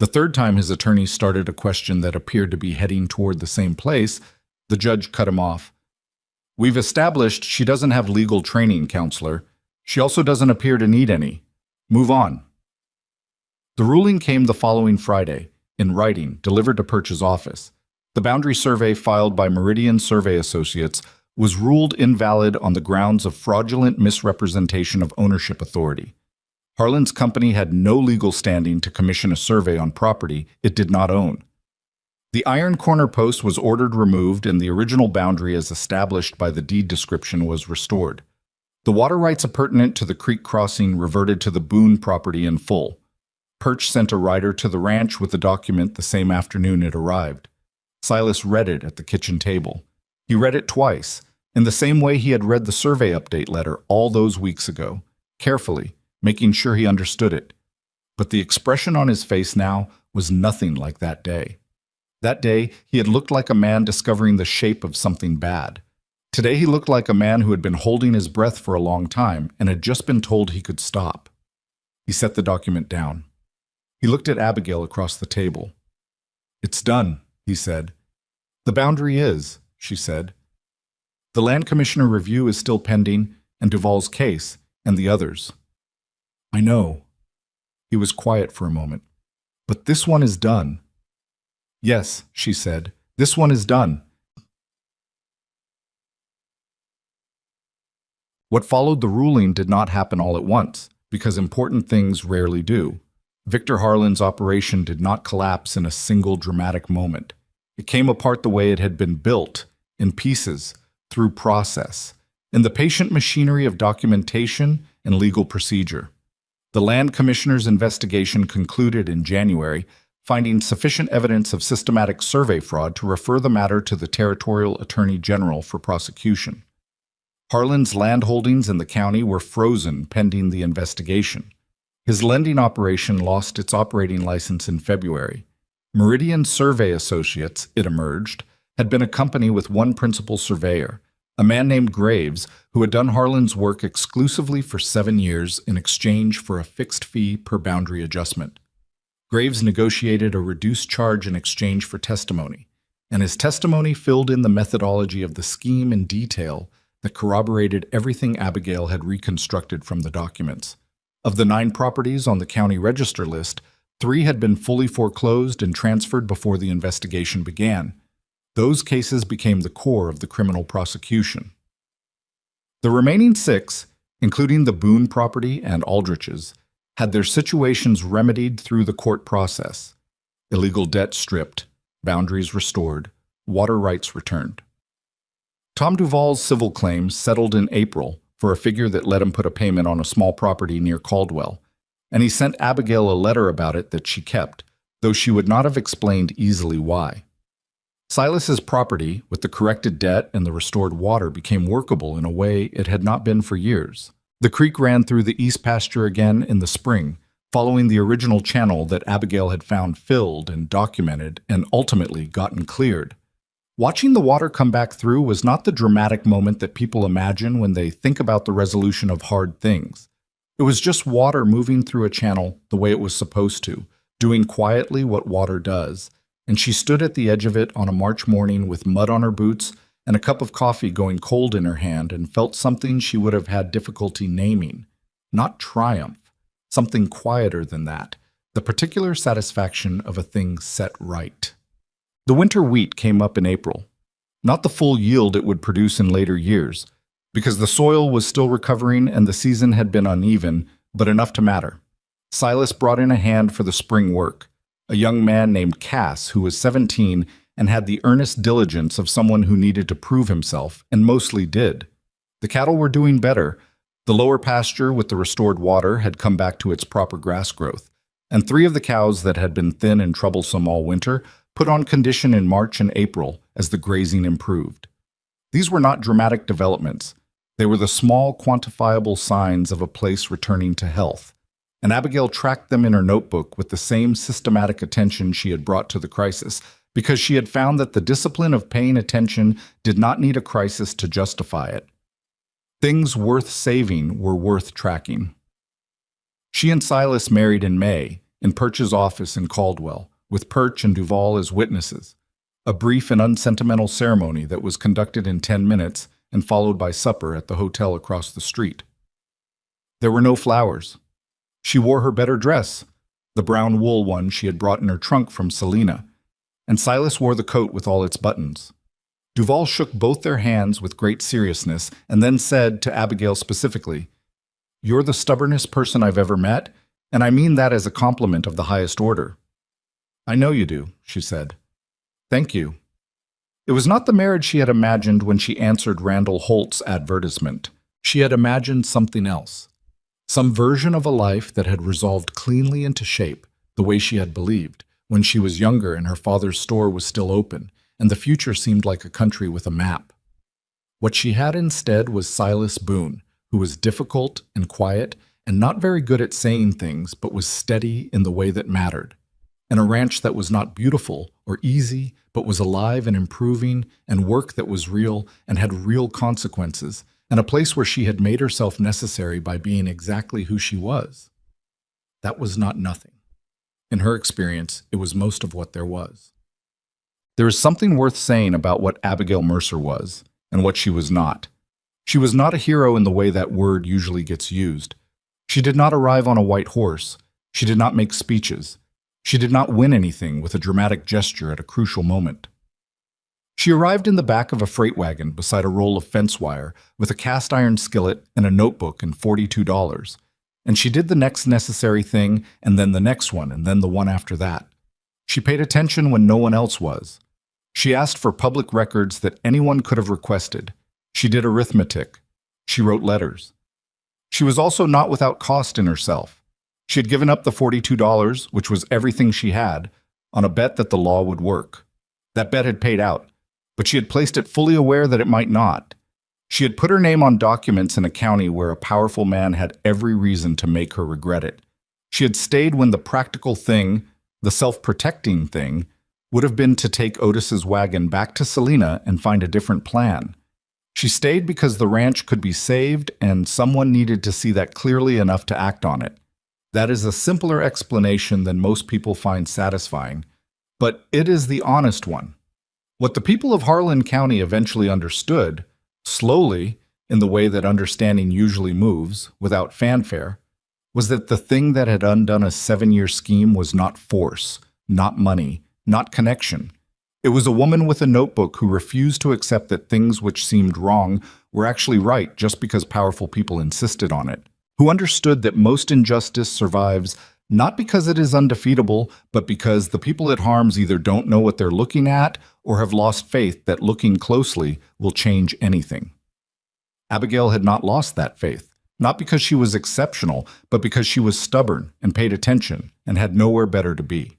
The third time his attorney started a question that appeared to be heading toward the same place, the judge cut him off. "We've established she doesn't have legal training, counselor. She also doesn't appear to need any. Move on." The ruling came the following Friday, in writing, delivered to Perch's office. The boundary survey filed by Meridian Survey Associates was ruled invalid on the grounds of fraudulent misrepresentation of ownership authority. Harlan's company had no legal standing to commission a survey on property it did not own. The iron corner post was ordered removed and the original boundary as established by the deed description was restored. The water rights appurtenant to the creek crossing reverted to the Boone property in full. Perch sent a rider to the ranch with the document the same afternoon it arrived. Silas read it at the kitchen table. He read it twice, in the same way he had read the survey update letter all those weeks ago, carefully, making sure he understood it. But the expression on his face now was nothing like that day. That day, he had looked like a man discovering the shape of something bad. Today, he looked like a man who had been holding his breath for a long time and had just been told he could stop. He set the document down. He looked at Abigail across the table. "It's done," he said. "The boundary is," she said. "The land commissioner review is still pending, and Duval's case, and the others." "I know." He was quiet for a moment. "But this one is done." "Yes," she said. "This one is done." What followed the ruling did not happen all at once, because important things rarely do. Victor Harlan's operation did not collapse in a single dramatic moment. It came apart the way it had been built, in pieces, through process, in the patient machinery of documentation and legal procedure. The Land Commissioner's investigation concluded in January, finding sufficient evidence of systematic survey fraud to refer the matter to the Territorial Attorney General for prosecution. Harlan's land holdings in the county were frozen pending the investigation. His lending operation lost its operating license in February. Meridian Survey Associates, it emerged, had been a company with one principal surveyor, a man named Graves, who had done Harlan's work exclusively for 7 years in exchange for a fixed fee per boundary adjustment. Graves negotiated a reduced charge in exchange for testimony, and his testimony filled in the methodology of the scheme in detail that corroborated everything Abigail had reconstructed from the documents. Of the 9 properties on the county register list, 3 had been fully foreclosed and transferred before the investigation began. Those cases became the core of the criminal prosecution. The remaining 6, including the Boone property and Aldrich's, had their situations remedied through the court process. Illegal debt stripped, boundaries restored, water rights returned. Tom Duval's civil claims settled in April for a figure that let him put a payment on a small property near Caldwell, and he sent Abigail a letter about it that she kept, though she would not have explained easily why. Silas's property, with the corrected debt and the restored water, became workable in a way it had not been for years. The creek ran through the east pasture again in the spring, following the original channel that Abigail had found filled and documented and ultimately gotten cleared. Watching the water come back through was not the dramatic moment that people imagine when they think about the resolution of hard things. It was just water moving through a channel the way it was supposed to, doing quietly what water does. And she stood at the edge of it on a March morning with mud on her boots and a cup of coffee going cold in her hand and felt something she would have had difficulty naming. Not triumph, something quieter than that, the particular satisfaction of a thing set right. The winter wheat came up in April. Not the full yield it would produce in later years, because the soil was still recovering and the season had been uneven, but enough to matter. Silas brought in a hand for the spring work, a young man named Cass who was 17 and had the earnest diligence of someone who needed to prove himself, and mostly did. The cattle were doing better. The lower pasture with the restored water had come back to its proper grass growth, and 3 of the cows that had been thin and troublesome all winter put on condition in March and April as the grazing improved. These were not dramatic developments. They were the small, quantifiable signs of a place returning to health, and Abigail tracked them in her notebook with the same systematic attention she had brought to the crisis, because she had found that the discipline of paying attention did not need a crisis to justify it. Things worth saving were worth tracking. She and Silas married in May, in Perch's office in Caldwell, with Perch and Duval as witnesses. A brief and unsentimental ceremony that was conducted in 10 minutes and followed by supper at the hotel across the street. There were no flowers. She wore her better dress, the brown wool one she had brought in her trunk from Selena, and Silas wore the coat with all its buttons. Duval shook both their hands with great seriousness and then said to Abigail specifically, "You're the stubbornest person I've ever met, and I mean that as a compliment of the highest order." "I know you do," she said. "Thank you." It was not the marriage she had imagined when she answered Randall Holt's advertisement. She had imagined something else. Some version of a life that had resolved cleanly into shape, the way she had believed, when she was younger and her father's store was still open, and the future seemed like a country with a map. What she had instead was Silas Boone, who was difficult and quiet and not very good at saying things, but was steady in the way that mattered. And a ranch that was not beautiful or easy, but was alive and improving, and work that was real and had real consequences, and a place where she had made herself necessary by being exactly who she was. That was not nothing. In her experience, it was most of what there was. There is something worth saying about what Abigail Mercer was, and what she was not. She was not a hero in the way that word usually gets used. She did not arrive on a white horse. She did not make speeches. She did not win anything with a dramatic gesture at a crucial moment. She arrived in the back of a freight wagon beside a roll of fence wire with a cast iron skillet and a notebook and $42. And she did the next necessary thing, and then the next one, and then the one after that. She paid attention when no one else was. She asked for public records that anyone could have requested. She did arithmetic. She wrote letters. She was also not without cost in herself. She had given up the $42, which was everything she had, on a bet that the law would work. That bet had paid out, but she had placed it fully aware that it might not. She had put her name on documents in a county where a powerful man had every reason to make her regret it. She had stayed when the practical thing, the self-protecting thing, would have been to take Otis's wagon back to Selena and find a different plan. She stayed because the ranch could be saved and someone needed to see that clearly enough to act on it. That is a simpler explanation than most people find satisfying, but it is the honest one. What the people of Harlan County eventually understood, slowly, in the way that understanding usually moves, without fanfare, was that the thing that had undone a 7-year scheme was not force, not money, not connection. It was a woman with a notebook who refused to accept that things which seemed wrong were actually right just because powerful people insisted on it, who understood that most injustice survives not because it is undefeatable, but because the people it harms either don't know what they're looking at or have lost faith that looking closely will change anything. Abigail had not lost that faith, not because she was exceptional, but because she was stubborn and paid attention and had nowhere better to be.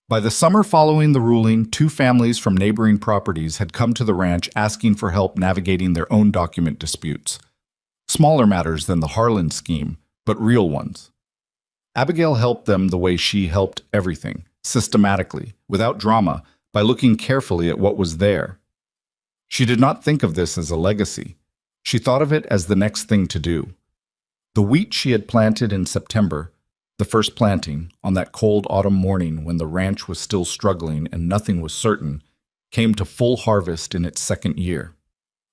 By the summer following the ruling, 2 families from neighboring properties had come to the ranch asking for help navigating their own document disputes. Smaller matters than the Harlan scheme, but real ones. Abigail helped them the way she helped everything, systematically, without drama, by looking carefully at what was there. She did not think of this as a legacy. She thought of it as the next thing to do. The wheat she had planted in September, the first planting, on that cold autumn morning when the ranch was still struggling and nothing was certain, came to full harvest in its second year.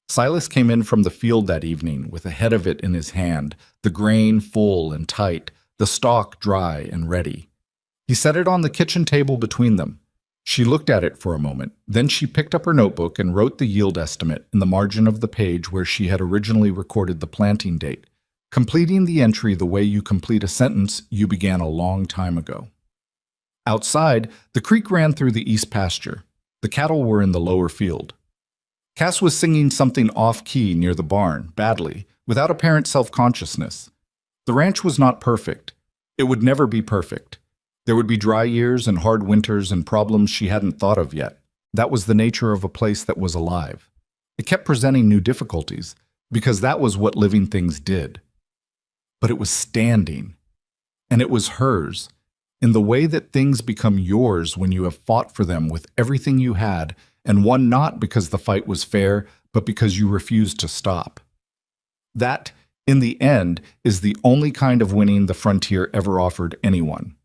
Silas came in from the field that evening with a head of it in his hand, the grain full and tight, the stalk dry and ready. He set it on the kitchen table between them. She looked at it for a moment. Then she picked up her notebook and wrote the yield estimate in the margin of the page where she had originally recorded the planting date, completing the entry the way you complete a sentence you began a long time ago. Outside, the creek ran through the east pasture. The cattle were in the lower field. Cass was singing something off-key near the barn, badly, without apparent self-consciousness. The ranch was not perfect. It would never be perfect. There would be dry years and hard winters and problems she hadn't thought of yet. That was the nature of a place that was alive. It kept presenting new difficulties, because that was what living things did. But it was standing. And it was hers, in the way that things become yours when you have fought for them with everything you had, and won not because the fight was fair, but because you refused to stop. That, in the end, is the only kind of winning the frontier ever offered anyone.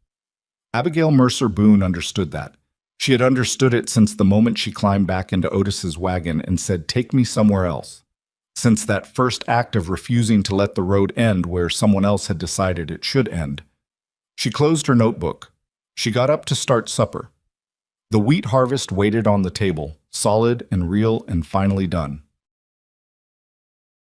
Abigail Mercer Boone understood that. She had understood it since the moment she climbed back into Otis's wagon and said, "Take me somewhere else." Since that first act of refusing to let the road end where someone else had decided it should end. She closed her notebook. She got up to start supper. The wheat harvest waited on the table, solid and real and finally done.